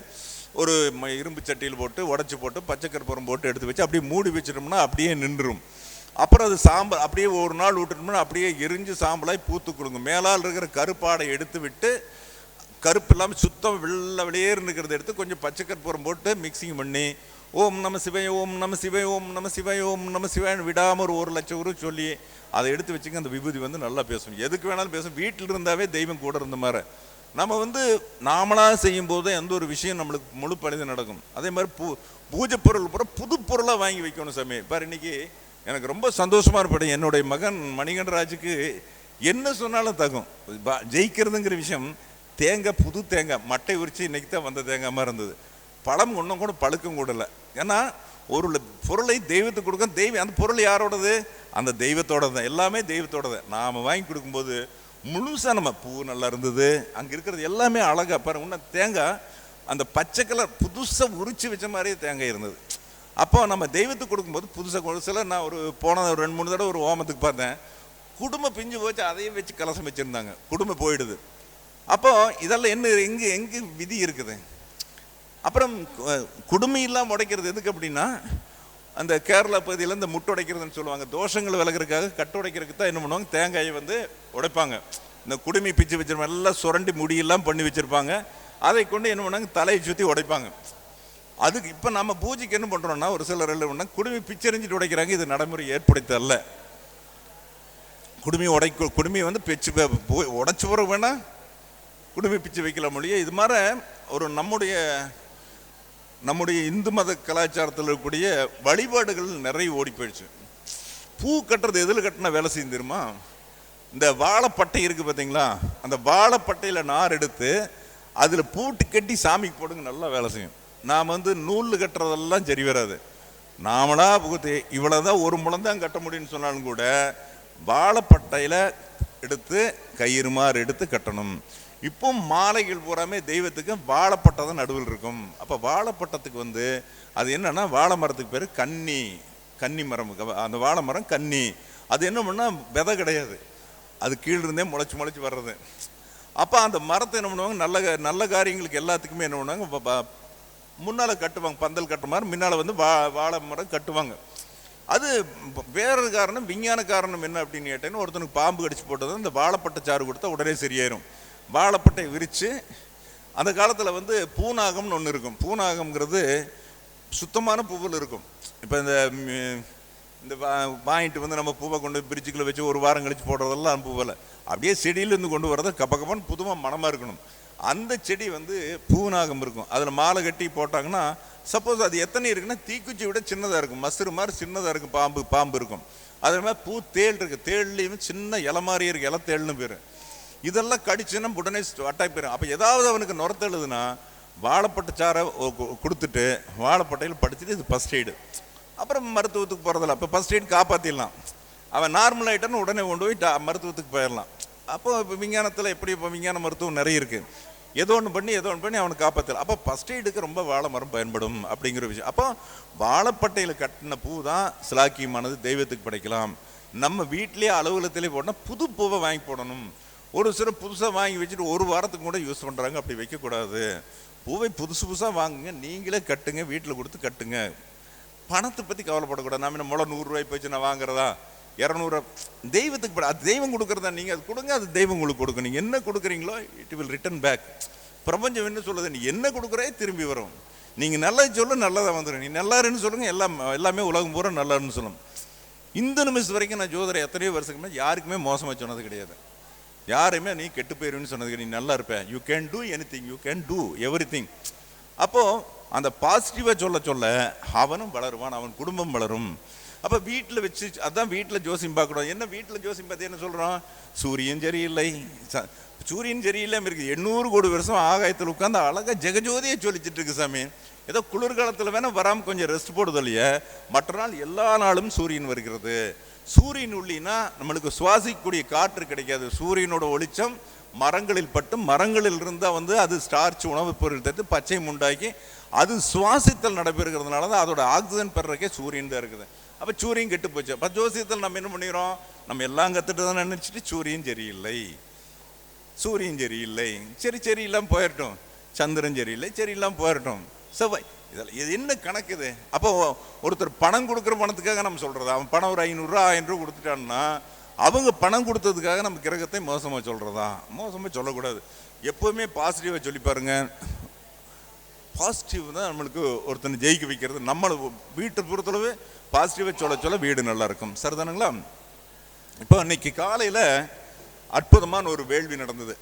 ஒரு இரும்பு சட்டியில் போட்டு உடச்சி போட்டு பச்சைக்கற்பூரம் போட்டு எடுத்து வச்சு அப்படியே மூடி வச்சிட்டோம்னா அப்படியே நின்றுடும். அப்புறம் அது சாம்பல் அப்படியே ஒரு நாள் விட்டுட்டோம்னா அப்படியே எரிஞ்சு சாம்பலாய் பூத்து கொடுங்க. மேலால் இருக்கிற கருப்பாடை எடுத்து விட்டு கருப்பு இல்லாமல் சுத்தம் வெளியேறு இருக்கிறத எடுத்து கொஞ்சம் பச்சைக்கற்பூரம் போட்டு மிக்சிங் பண்ணி ஓம் நம சிவாய ஓம் நம சிவாய ஓம் நம சிவாய ஓம் நம சிவாயன்னு விடாமல் ஒரு 1,00,000 ரூபா சொல்லி அதை எடுத்து வச்சுங்க. அந்த விபூதி வந்து நல்லா பேசும், எதுக்கு வேணாலும் பேசும். வீட்டில் இருந்தாவே தெய்வம் கூட இருந்த மாதிரி நம்ம வந்து நாமளாக செய்யும் போது எந்த ஒரு விஷயம் நம்மளுக்கு முழு பணிது நடக்கும். அதே மாதிரி பூஜை பொருள் பூரா புது பொருளாக வாங்கி வைக்கணும் சாமி. பாரு இன்னைக்கு எனக்கு ரொம்ப சந்தோஷமாக இருப்பேன். என்னுடைய மகன் மணிகண்டராஜுக்கு என்ன சொன்னாலும் தகும். ஜெயிக்கிறதுங்கிற விஷயம் தேங்காய் புது தேங்காய் மட்டை உரிச்சு இன்னைக்கு தான் வந்த தேங்காய் மாதிரி இருந்தது. பழம் ஒன்றும் கூட பழுக்கம் கூடல. ஏன்னா ஒரு பொருளை தெய்வத்துக்கு கொடுக்க தெய்வம் அந்த பொருள் யாரோடது? அந்த தெய்வத்தோட தான். எல்லாமே தெய்வத்தோட தான். நாம் வாங்கி கொடுக்கும்போது முழுசாக நம்ம பூ நல்லா இருந்தது, அங்கே இருக்கிறது எல்லாமே அழகாக பாரு. இன்னும் தேங்காய் அந்த பச்சை கலர் புதுசாக உரிச்சு வச்ச மாதிரியே தேங்காய் இருந்தது. அப்போ நம்ம தெய்வத்துக்கு கொடுக்கும்போது புதுசாக ஒரு சில நான் போன 2-3 தடவை ஒரு ஹோமத்துக்கு பார்த்தேன், குடும்பம் பிஞ்சு போச்சு, அதையும் வச்சு கலசம் வச்சுருந்தாங்க, குடும்பம் போயிடுது. அப்போ இதெல்லாம் என்ன எங்கே விதி இருக்குது? அப்புறம் குடுமி இல்லாமல் உடைக்கிறது எதுக்கு அப்படின்னா, அந்த கேரளா பகுதியில் இந்த முட்டை உடைக்கிறதுன்னு சொல்லுவாங்க. தோஷங்கள் விலகிறதுக்காக கட்டு உடைக்கிறதுக்கு தான் என்ன பண்ணுவாங்க, தேங்காயை வந்து உடைப்பாங்க. இந்த குடுமி பிச்சு வச்சிருப்பாங்க, எல்லாம் சுரண்டி முடியெல்லாம் பண்ணி வச்சுருப்பாங்க. அதை கொண்டு என்ன பண்ணாங்க, தலையை சுற்றி உடைப்பாங்க. அதுக்கு இப்போ நம்ம பூஜைக்கு என்ன பண்ணுறோம்னா ஒரு சிலர் என்ன பண்ணால் குடுமி பிச்சரிஞ்சிட்டு உடைக்கிறாங்க. இது நடைமுறை ஏற்படுத்தல. குடுமி வந்து பிச்சு உடைச்சு போகிற வேணா குடுமி பிச்சு வைக்கலாம் மொழியே. இது மாதிரி ஒரு நம்முடைய இந்து மத கலாச்சாரத்தில் இருக்கக்கூடிய வழிபாடுகள் நிறைய ஓடி போயிடுச்சு. பூ கட்டுறது எதில் கட்டினா வேலை செய்யும் தெரியுமா? இந்த வாழைப்பட்டை இருக்குது பார்த்தீங்களா, அந்த வாழைப்பட்டையில் நார் எடுத்து அதில் பூட்டு கட்டி சாமிக்கு போடுங்க, நல்லா வேலை செய்யும். நாம் வந்து நூல் கட்டுறதெல்லாம் சரி வராது. நாமளா புகுத்தி இவ்வளோதான் ஒரு முழம் தான் கட்ட முடியும்னு சொன்னாலும் கூட வாழைப்பட்டையில் எடுத்து கயிறு மாதிரி எடுத்து கட்டணும். இப்போ மாலைகள் பூராமே தெய்வத்துக்கு வாழைப்பட்டை தான் நடுவில் இருக்கும். அப்போ வாழைப்பட்டத்துக்கு வந்து அது என்னன்னா, வாழை மரத்துக்கு பேர் கன்னி மரம். அந்த வாழை மரம் கன்னி. அது என்ன பண்ணால் விதை கிடையாது, அது கீழிருந்தே முளைச்சி வர்றது. அப்போ அந்த மரத்தை என்ன பண்ணுவாங்க, நல்ல காரியங்களுக்கு எல்லாத்துக்குமே என்ன பண்ணுவாங்க, முன்னால் கட்டுவாங்க. பந்தல் கட்டுற மாதிரி முன்னால் வந்து வாழை மரம் கட்டுவாங்க. அது வேறொரு காரணம், விஞ்ஞான காரணம் என்ன அப்படின்னு கேட்டேன்னு, ஒருத்தனுக்கு பாம்பு கடிச்சு போட்டது அந்த வாழைப்பட்டை சாறு கொடுத்தா உடனே சரியாயிரும். வாழைப்பட்டை விரித்து அந்த காலத்தில் வந்து பூநாகம்னு ஒன்று இருக்கும். பூநாகம்ங்கிறது சுத்தமான பூவில் இருக்கும். இப்போ இந்த வாங்கிட்டு வந்து நம்ம பூவை கொண்டு பிரிட்ஜுக்குள்ளே வச்சு ஒரு வாரம் கழிச்சு போடுறதெல்லாம் பூவில் அப்படியே செடியிலேருந்து கொண்டு வரது கப்பன்னு புதுமாக மனமாக இருக்கணும். அந்த செடி வந்து பூநாகம் இருக்கும். அதில் மாலை கட்டி போட்டாங்கன்னா சப்போஸ் அது எத்தனை இருக்குன்னா தீக்குச்சி விட சின்னதாக இருக்கும், மசுறு மாதிரி சின்னதாக இருக்கும். பாம்பு இருக்கும். அதே மாதிரி பூ தேள் இருக்குது, தேள்லேயும் சின்ன இலை மாதிரியே இருக்குது, இலை தேள்னு பேர். இதெல்லாம் கடிச்சுன்னா உடனே அட்டாக் போயிடும். அப்போ ஏதாவது அவனுக்கு நுரத்தெழுதுன்னா வாழைப்பட்டை சாரை கொடுத்துட்டு வாழைப்பட்டையில் படிச்சுட்டு இது ஃபஸ்ட் எய்டு. அப்புறம் மருத்துவத்துக்கு போகிறதில்ல. அப்போ ஃபஸ்ட் எய்டு காப்பாற்றிடலாம். அவன் நார்மல் ஆகிட்டான்னு உடனே கொண்டு போய் மருத்துவத்துக்கு போயிடலாம். அப்போ இப்போ விஞ்ஞானத்தில் எப்படி இப்போ விஞ்ஞான மருத்துவம் நிறைய இருக்குது. ஏதோ ஒன்று பண்ணி அவனை காப்பாற்றலாம். அப்போ ஃபஸ்ட் எய்டுக்கு ரொம்ப வாழை மரம் பயன்படும் அப்படிங்கிற விஷயம். அப்போ வாழைப்பட்டையில் கட்டின பூ தான் சிலாக்கியமானது, தெய்வத்துக்கு படைக்கலாம். நம்ம வீட்டிலேயே அலுவலகத்திலே போட்டால் புது பூவை வாங்கி போடணும். ஒரு சில புதுசாக வாங்கி வச்சுட்டு ஒரு வாரத்துக்கு கூட யூஸ் பண்ணுறாங்க. அப்படி வைக்கக்கூடாது. பூவை புதுசாக வாங்குங்க, நீங்களே கட்டுங்க, வீட்டில் கொடுத்து கட்டுங்க. பணத்தை பற்றி கவலைப்படக்கூடாது. நம்ம என்ன முளை 100 ரூபாய் போச்சு நான் வாங்குறதா, 200 தெய்வத்துக்கு அது தெய்வம் கொடுக்குறதா, நீங்கள் அது கொடுங்க, அது தெய்வம் உங்களுக்கு கொடுக்கும். நீங்கள் என்ன கொடுக்குறீங்களோ இட் வில் ரிட்டர்ன் பேக். பிரபஞ்சம் என்ன சொல்லுது, நீ என்ன கொடுக்குறே திரும்பி வரும். நீங்கள் நல்லது சொல்ல நல்லதாக வந்துடும், நீ நல்லாருன்னு சொல்லுங்கள், எல்லாமே உலகம் பூரா நல்லாருன்னு சொல்லணும். இந்த நிமிஷம் வரைக்கும் நான் ஜோதிடர் எத்தனையோ வருஷத்துக்கு மேலே யாருக்குமே மோசமாக சொன்னது கிடையாது. யாருமே நீ கெட்டு போயிருன்னு சொன்னது நீ நல்லா இருப்பேன். You can do anything, you can do everything. அப்போது அந்த பாசிட்டிவாக சொல்ல அவனும் வளருவான், அவன் குடும்பம் வளரும். அப்போ வீட்டில் வச்சு அதான் வீட்டில் ஜோசியம் பார்க்கணும். என்ன வீட்டில் ஜோசியம் பார்த்து என்ன சொல்கிறோம், சூரியன் சரியில்லை இருக்குது. 800 கோடி வருஷம் ஆகாயத்தில் உட்காந்து அழகாக ஜெகஜோதியை சொல்லிச்சிட்டு இருக்கு சாமி. ஏதோ குளிர்காலத்தில் வேணால் வராமல் கொஞ்சம் ரெஸ்ட் போடுதோ இல்லையா, மற்ற நாள் எல்லா நாளும் சூரியன் வருகிறது. சூரியன் உள்ளினா நம்மளுக்கு சுவாசிக்கக்கூடிய காற்று கிடைக்காது. சூரியனோட ஒளிச்சம் மரங்களில் பட்டு மரங்களில் இருந்தால் வந்து அது ஸ்டார்ச் உணவுப் பொருள் தட்டு பச்சை உண்டாக்கி அது சுவாசித்தல் நடைபெறுகிறதுனால தான் அதோட ஆக்சிஜன் பெறறக்கே சூரியன் தான் இருக்குது. அப்போ சூரியன் கெட்டு போச்சு. அப்போ ஜோசியத்தில் நம்ம என்ன பண்ணிடுறோம், நம்ம எல்லாம் கற்றுட்டு தான் நினச்சிட்டு சூரியன் சரியில்லை, சூரியன் சரியில்லை, சரி இல்லாமல் போயிடட்டும், சந்திரன் சரியில்லை, சரி இல்லாமல் போயிடட்டும், செவ்வாய், இதெல்லாம் இது என்ன கணக்கு இது? அப்போ ஒருத்தர் பணம் கொடுக்குற பணத்துக்காக நம்ம சொல்கிறதா? அவன் பணம் ஒரு 500 ரூபா 1000 ரூபா கொடுத்துட்டான்னா அவங்க பணம் கொடுத்ததுக்காக நம்ம கிரகத்தை மோசமாக சொல்கிறதா? மோசமாக சொல்லக்கூடாது. எப்போவுமே பாசிட்டிவாக சொல்லி பாருங்க. பாசிட்டிவ் தான் நம்மளுக்கு ஒருத்தனை ஜெயிக்க வைக்கிறது. நம்மளை வீட்டை பொறுத்தளவு பாசிட்டிவாக சொல்ல வீடு நல்லா இருக்கும். சரிதானுங்களா? இப்போ இன்னைக்கு காலையில் அற்புதமான ஒரு வேள்வி நடந்தது.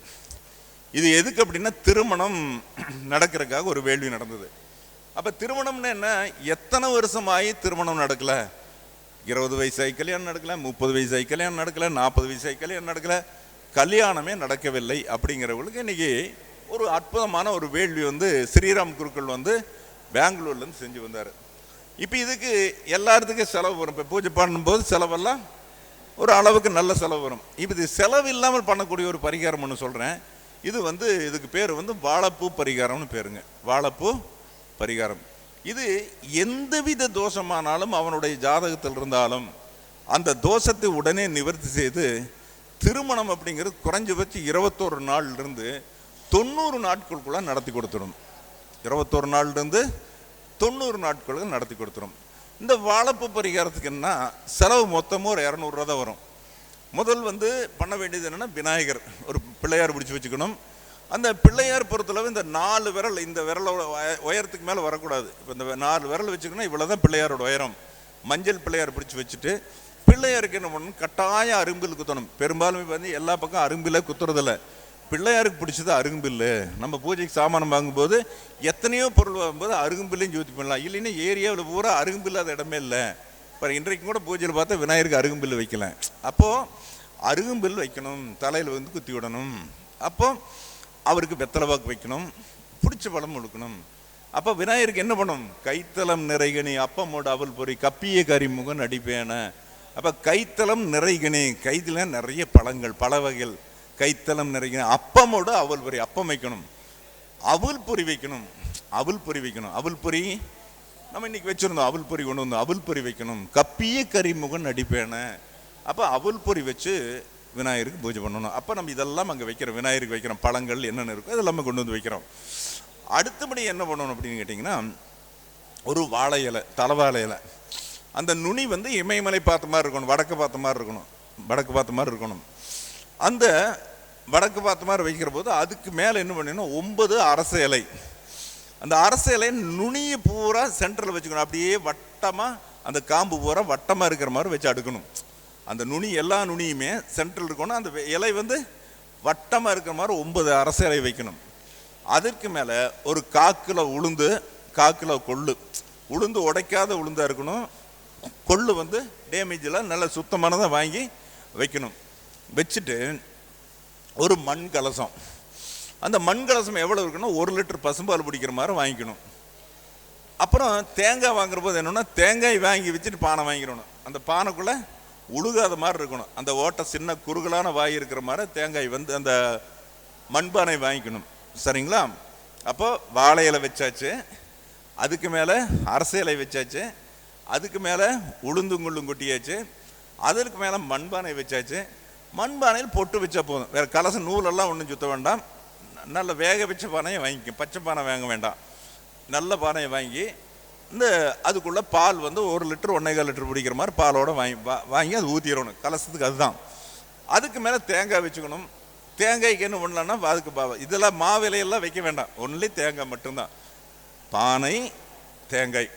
இது எதுக்கு அப்படின்னா திருமணம் நடக்கிறதுக்காக ஒரு வேள்வி நடந்தது. அப்போ திருமணம்னு என்ன, எத்தனை வருஷமாகி திருமணம் நடக்கலை? 20 வயசாகி கல்யாணம் நடக்கலை, 30 வயசாகி கல்யாணம் நடக்கலை, 40 வயசாகி கல்யாணம் நடக்கலை, கல்யாணமே நடக்கவில்லை. அப்படிங்கிறவங்களுக்கு இன்னைக்கு ஒரு அற்புதமான ஒரு வேள்வி வந்து ஸ்ரீராம் குருக்கள் வந்து பெங்களூர்லேருந்து செஞ்சு வந்தார். இப்போ இதுக்கு எல்லாத்துக்கும் செலவு வரும். இப்போ பூஜை பண்ணும்போது செலவெல்லாம் ஒரு அளவுக்கு நல்ல செலவு வரும். இப்போ இது செலவு இல்லாமல் பண்ணக்கூடிய ஒரு பரிகாரம் ஒன்று சொல்கிறேன். இது வந்து இதுக்கு பேர் வந்து வாழைப்பூ பரிகாரம்னு பேருங்க. வாழைப்பூ பரிகாரம். இது எந்தவித தோஷமானாலும் அவனுடைய ஜாதகத்தில் இருந்தாலும் அந்த தோஷத்தை உடனே நிவர்த்தி செய்து திருமணம் அப்படிங்கிறது குறைஞ்சபட்சம் 21 நாள்லேருந்து 90 நாட்களுக்குள்ள நடத்தி கொடுத்துடும். 21 நாள்லேருந்து 90 நாட்களுக்கு நடத்தி கொடுத்துரும். இந்த வாழைப்பூ பரிகாரத்துக்கு என்ன செலவு மொத்தமும் ஒரு 200 ரூபா தான் வரும். முதல் வந்து பண்ண வேண்டியது என்னென்னா, விநாயகர் ஒரு பிள்ளையார் பிடிச்சி வச்சுக்கணும். அந்த பிள்ளையார் பொறுத்தளவு இந்த 4 விரல், இந்த விரலோட உயரத்துக்கு மேலே வரக்கூடாது. இப்போ இந்த 4 விரல் வச்சுக்கணும், இவ்வளோ தான் பிள்ளையாரோட உயரம். மஞ்சள் பிள்ளையார் பிடிச்சி வச்சுட்டு பிள்ளையாருக்கு என்ன பண்ணணும், கட்டாயம் அரும்பில் குத்தணும். பெரும்பாலும் வந்து எல்லா பக்கம் அரும்பில் குத்துறதில்ல, பிள்ளையாருக்கு பிடிச்சது அருகும்பில். நம்ம பூஜைக்கு சாமானம் வாங்கும்போது எத்தனையோ பொருள் வாங்கும்போது அருகும்பில்லையும் ஜோதி பண்ணலாம். இல்லைன்னா ஏரியாவில் பூரா அருகும்பில்லாத இடமே இல்லை. இப்போ இன்றைக்கும் கூட பூஜையில் பார்த்தா விநாயகருக்கு அருகும்பில் வைக்கலாம். அப்போது அருகும்பில் வைக்கணும், தலையில் வந்து குத்தி விடணும். அப்போ அவருக்கு வெத்தலைவாக்கு வைக்கணும், பிடிச்ச பழம் கொடுக்கணும். அப்போ விநாயகருக்கு என்ன பண்ணும், கைத்தலம் நிறைகனி அப்பமோடு அவள் பொறி கப்பிய கரிமுகன் அடிப்பேன. அப்போ கைத்தலம் நிறைகனி, கைத்தில் நிறைய பழங்கள் பல வகைகள், கைத்தலம் நிறைய அப்பமோடு அவல் பொறி, அப்பம் வைக்கணும், அவல் பொறி வைக்கணும், அவல் பொறி வைக்கணும். அவல் பொறி நம்ம இன்னைக்கு வச்சிருந்தோம், அவல் பொறி கொண்டு வந்தோம், அவல் பொறி வைக்கணும், கப்பிய கரிமுகன் அடிப்பேன. அப்போ அவல் பொறி வச்சு விநாயகருக்கு பூஜை பண்ணணும். அப்போ நம்ம இதெல்லாம் அங்கே வைக்கிறோம், விநாயகருக்கு வைக்கிறோம். பழங்கள் என்னென்ன இருக்கோ அதெல்லாம் கொண்டு வந்து வைக்கிறோம். அடுத்தபடி என்ன பண்ணணும் அப்படின்னு கேட்டிங்கன்னா, ஒரு வாழை இலை, தலைவாழை இலை, அந்த நுனி வந்து இமயமலை பார்த்த மாதிரி இருக்கணும், வடக்கு பார்த்த மாதிரி இருக்கணும், வடக்கு பார்த்த மாதிரி இருக்கணும். அந்த வடக்கு பார்த்த மாதிரி வைக்கிற போது அதுக்கு மேலே என்ன பண்ணணும், 9 அரச இலை. அந்த அரச இலை நுனியை பூரா சென்டரில் வச்சுக்கணும். அப்படியே வட்டமாக அந்த காம்பு பூரா வட்டமாக இருக்கிற மாதிரி வச்சு அடுக்கணும். அந்த நுனி எல்லா நுனியுமே சென்ட்ரல் இருக்கணும். அந்த இலை வந்து வட்டமாக இருக்கிற மாதிரி 9 அரச இலை வைக்கணும். அதற்கு மேலே ஒரு 1/4 கிலோ உளுந்து, 1/4 கிலோ கொள்ளு, உளுந்து உடைக்காத உளுந்தாக இருக்கணும். கொள்ளு வந்து டேமேஜில் நல்ல சுத்தமானதாக வாங்கி வைக்கணும். வச்சுட்டு ஒரு மண் கலசம், அந்த மண் கலசம் எவ்வளோ இருக்குன்னா 1 லிட்டர் பசும்பால் பிடிக்கிற மாதிரி வாங்கிக்கணும். அப்புறம் தேங்காய் வாங்குற போது என்னென்னா, தேங்காய் வாங்கி வச்சுட்டு பானை வாங்கிடணும். அந்த பானைக்குள்ளே உழுகாத மாதிரி இருக்கணும், அந்த ஓட்டை சின்ன குறுகலான வாய் இருக்கிற மாதிரி தேங்காய் வந்து அந்த மண்பானை வாங்கிக்கணும். சரிங்களா? அப்போ வாழை இலை வச்சாச்சு, அதுக்கு மேலே அரச இலை வச்சாச்சு, அதுக்கு மேலே உளுந்துங்குள்ளும் கொட்டியாச்சு, அதற்கு மேலே மண்பானை வச்சாச்சு. மண்பானையில் பொட்டு வச்சா போதும், வேறு கலசம் நூலெல்லாம் ஒன்றும் சுற்ற வேண்டாம். நல்ல வேக வச்ச பானையை வாங்கிக்க, பச்சை பானை வாங்க வேண்டாம், நல்ல பானையை வாங்கி இந்த அதுக்குள்ளே பால் வந்து 1 லிட்டர் 1.25 லிட்டர் பிடிக்கிற மாதிரி பாலோட வாங்கி அது ஊற்றிடணும் கலசத்துக்கு. அதுதான். அதுக்கு மேலே தேங்காய் வச்சுக்கணும். தேங்காய்க்கு என்ன பண்ணலான்னா, அதுக்கு இதெல்லாம் மாவிலையெல்லாம் வைக்க வேண்டாம், ஒன்லி தேங்காய் மட்டும்தான். பானை, தேங்காய்,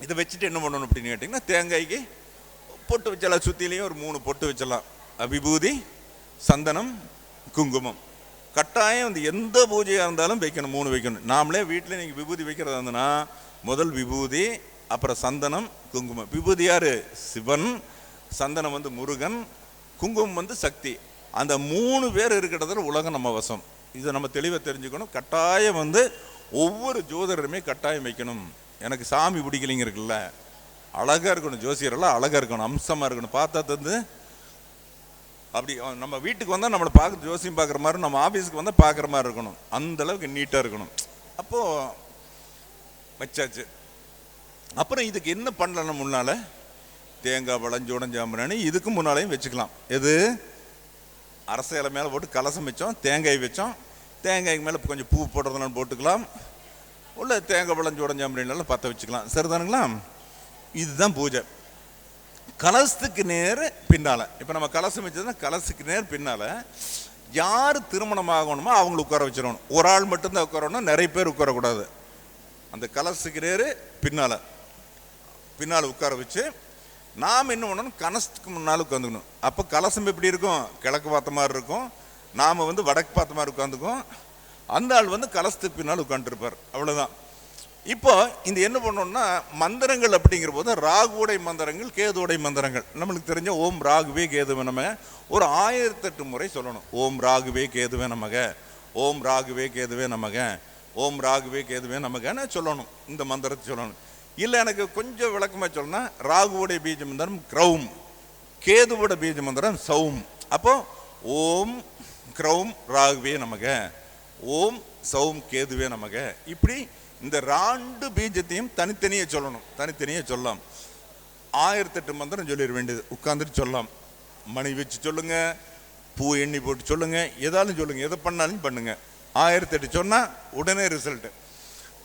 இதை வச்சுட்டு என்ன பண்ணணும் அப்படின்னு கேட்டிங்கன்னா, தேங்காய்க்கு பொட்டு வச்சலாம், சுற்றிலையும் ஒரு 3 பொட்டு வச்சலாம். விபூதி, சந்தனம், குங்குமம். கட்டாயம் வந்து எந்த பூஜையாக இருந்தாலும் வைக்கணும், 3 வைக்கணும். நாமளே வீட்டில் நீங்கள் விபூதி வைக்கிறதா இருந்ததுன்னா முதல் விபூதி, அப்புறம் சந்தனம், குங்குமம். விபூதி யார்? சிவன். சந்தனம் வந்து முருகன், குங்குமம் வந்து சக்தி. அந்த 3 பேர் இருக்கிறதுல உலகம் நம்ம வசம். இதை நம்ம தெளிவாக தெரிஞ்சுக்கணும். கட்டாயம் வந்து ஒவ்வொரு ஜோதிடருமே கட்டாயம் வைக்கணும். எனக்கு சாமி பிடிக்கலைங்க இருக்குல்ல, அழகாக இருக்கணும், ஜோசியரெல்லாம் அழகாக இருக்கணும், அம்சமாக இருக்கணும், பார்த்தா வந்து அப்படி நம்ம வீட்டுக்கு வந்தால் நம்மளை பார்க்க ஜோசியம் பார்க்குற மாதிரி, நம்ம ஆஃபீஸுக்கு வந்தால் பார்க்குற மாதிரி இருக்கணும். அந்த அளவுக்கு நீட்டாக இருக்கணும். அப்போது வச்சாச்சு. அப்புறம் இதுக்கு என்ன பண்ணலாம்? முன்னால் தேங்காய் பழம் ஜோடஞ்சாம்பிராணி இதுக்கு முன்னாலேயும் வச்சுக்கலாம். எது? அரச இலை மேலே போட்டு கலசம் வச்சோம், தேங்காய் வச்சோம், தேங்காய்க்கு மேலே கொஞ்சம் பூ போடுறதுனால போட்டுக்கலாம், உள்ள தேங்காய் பழம் ஜோடஞ்சாம்பிராணினால பற்ற வச்சுக்கலாம். சரிதானுங்களா? இதுதான் பூஜை. கலசத்துக்கு நேர் பின்னால், இப்போ நம்ம கலசம் வச்சதுன்னா கலசத்துக்கு நேர் பின்னால் யார் திருமணம் ஆகணுமோ அவங்களை உட்கார வச்சிடணும். ஒரு ஆள் மட்டும்தான் உட்காரணும், நிறைய பேர் உட்காரக்கூடாது. அந்த கலசத்துக்கு நேர் பின்னால் உட்கார வச்சு நாம் என்ன பண்ணணும்? கலசத்துக்கு முன்னால் உட்காந்துக்கணும். அப்போ கலசம் எப்படி இருக்கும்? கிழக்கு பார்த்த மாதிரி இருக்கும், நாம் வடக்கு பார்த்த மாதிரி உட்காந்துக்கும். அந்த ஆள் கலசத்துக்கு பின்னால் உட்காந்துருப்பார். அவ்வளோதான். இப்போ இந்த என்ன பண்ணோம்னா, மந்திரங்கள் அப்படிங்கிற போது ராகுடைய மந்திரங்கள், கேதுவுடைய மந்திரங்கள் நம்மளுக்கு தெரிஞ்ச ஓம் ராகுவே கேதுவே நமக ஒரு 1008 முறை சொல்லணும். ஓம் ராகுவே கேதுவே நமக, ஓம் ராகுவே கேதுவே நமக, ஓம் ராகுவே கேதுவே நமகன்னு சொல்லணும். இந்த மந்திரத்தை சொல்லணும். இல்லை எனக்கு கொஞ்சம் விளக்கமாக சொல்லணும்னா, ராகுவோடைய பீஜ மந்திரம் க்ரௌம், கேதுவோட பீஜ மந்திரம் சௌம். அப்போ ஓம் க்ரௌம் ராகுவே நமக, ஓம் சௌம் கேதுவே நமக. இப்படி இந்த 2 பீஜத்தையும் தனித்தனியே சொல்லணும். தனித்தனியே சொல்லலாம். 1008 மந்திரம் சொல்லிட வேண்டியது. உட்காந்துட்டு சொல்லலாம். மணி வச்சு சொல்லுங்க, பூ எண்ணி போட்டு சொல்லுங்க, எதாலும் சொல்லுங்க, எதை பண்ணாலும் பண்ணுங்க. 1008 சொன்னால் உடனே ரிசல்ட்டு.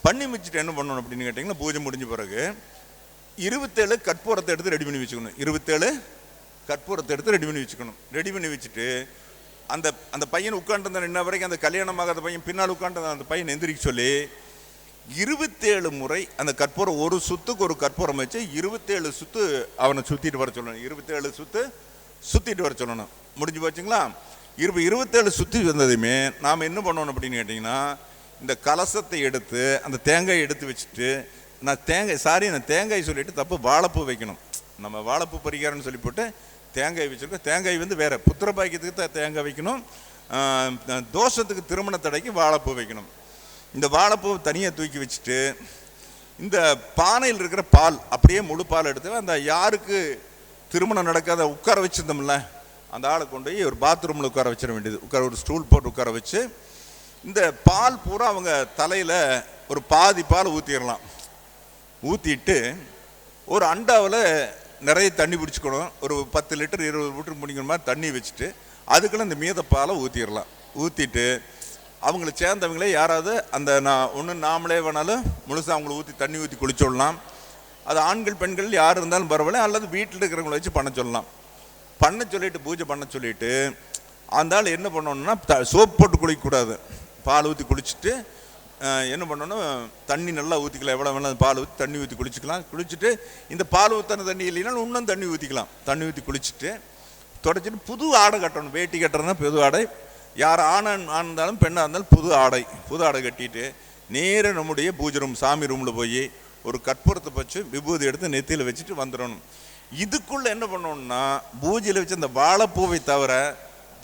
பண்ணி வச்சுட்டு என்ன பண்ணணும் அப்படின்னு கேட்டிங்கன்னா, பூஜை முடிஞ்ச பிறகு 27 கற்பூரத்தை எடுத்து ரெடி பண்ணி வச்சுக்கணும். 27 கற்பூரத்தை எடுத்து ரெடி பண்ணி வச்சுக்கணும். ரெடி பண்ணி வச்சுட்டு அந்த அந்த பையன் உட்காந்துருந்த இன்ன வரைக்கும் அந்த கல்யாணமாகாத பையன் பின்னால் உட்காந்து அந்த பையன் எந்திரிக்க சொல்லி 27 முறை அந்த கற்பூரம், ஒரு சுத்துக்கு ஒரு கற்பூரம் வச்சு 27 சுத்து அவனை சுற்றிட்டு வர சொல்லணும். 27 சுத்து சுற்றிட்டு வர சொல்லணும். முடிஞ்சு போச்சுங்களா? 27 சுற்றி வந்ததுமே நாம் என்ன பண்ணணும் அப்படின்னு கேட்டிங்கன்னா, இந்த கலசத்தை எடுத்து அந்த தேங்காய் எடுத்து வச்சுட்டு, நான் தேங்காய் சொல்லிட்டு தப்பு, வாழைப்பூ வைக்கணும். நம்ம வாழைப்பூ பறிக்காரன்னு சொல்லி போட்டு தேங்காய் வச்சுருக்கோம். தேங்காய் வேற புத்திர பாக்கியத்துக்கு தேங்காய் வைக்கணும், தோஷத்துக்கு திருமண தடைக்கு வாழைப்பூ வைக்கணும். இந்த வாழைப்பூ தனியாக தூக்கி வச்சுட்டு, இந்த பானையில் இருக்கிற பால் அப்படியே முழு பால் எடுத்து அந்த யாருக்கு திருமணம் நடக்காத உட்கார வச்சுருந்தோம்ல அந்த ஆளை கொண்டு போய் ஒரு பாத்ரூமில் உட்கார வச்சிட வேண்டியது. ஒரு ஸ்டூல் போட்டு உட்கார வச்சு இந்த பால் பூரா அவங்க தலையில் ஒரு பாதி பால் ஊற்றிடலாம். ஊற்றிட்டு ஒரு அண்டாவில் நிறைய தண்ணி பிடிச்சிக்கணும். ஒரு 10 லிட்டர் 20 லிட்டர் பிடிக்கிற மாதிரி தண்ணி வச்சுட்டு அதுக்குள்ள இந்த மீத பாலை ஊற்றிடலாம். ஊற்றிட்டு அவங்கள சேர்ந்தவங்களே யாராவது அந்த நாமளே வேணாலும் முழுசாக அவங்கள ஊற்றி தண்ணி ஊற்றி குளிச்சு விடலாம். அது ஆண்கள் பெண்கள் யார் இருந்தாலும் பரவாயில்ல, அல்லது வீட்டில் இருக்கிறவங்கள வச்சு பண்ண சொல்லலாம். பண்ண சொல்லிட்டு பூஜை பண்ண சொல்லிட்டு அந்த ஆள் என்ன பண்ணணும்னா, சோப்பு போட்டு குளிக்கக்கூடாது. பால் ஊற்றி குளிச்சுட்டு என்ன பண்ணணும், தண்ணி நல்லா ஊற்றிக்கலாம். எவ்வளோ வேணாலும் பால் ஊற்றி தண்ணி ஊற்றி குளிச்சுக்கலாம். குளிச்சுட்டு இந்த பால் ஊற்றின தண்ணி இல்லைனாலும் இன்னும் தண்ணி ஊற்றிக்கலாம். தண்ணி ஊற்றி குளிச்சுட்டு தொடச்சிட்டு புது ஆடை கட்டணும். வேட்டி கட்டுறதுனா புது ஆடை, யார் ஆணாக இருந்தாலும் பெண்ணாக இருந்தாலும் புது ஆடை கட்டிட்டு நேராக நம்முடைய பூஜை ரூம், சாமி ரூமில் போய் ஒரு கற்பூரத்தை வச்சு விபூதி எடுத்து நெத்தியில் வச்சுட்டு வந்துடணும். இதுக்குள்ளே என்ன பண்ணணும்னா, பூஜையில் வச்சு அந்த வாழைப்பூவை தவிர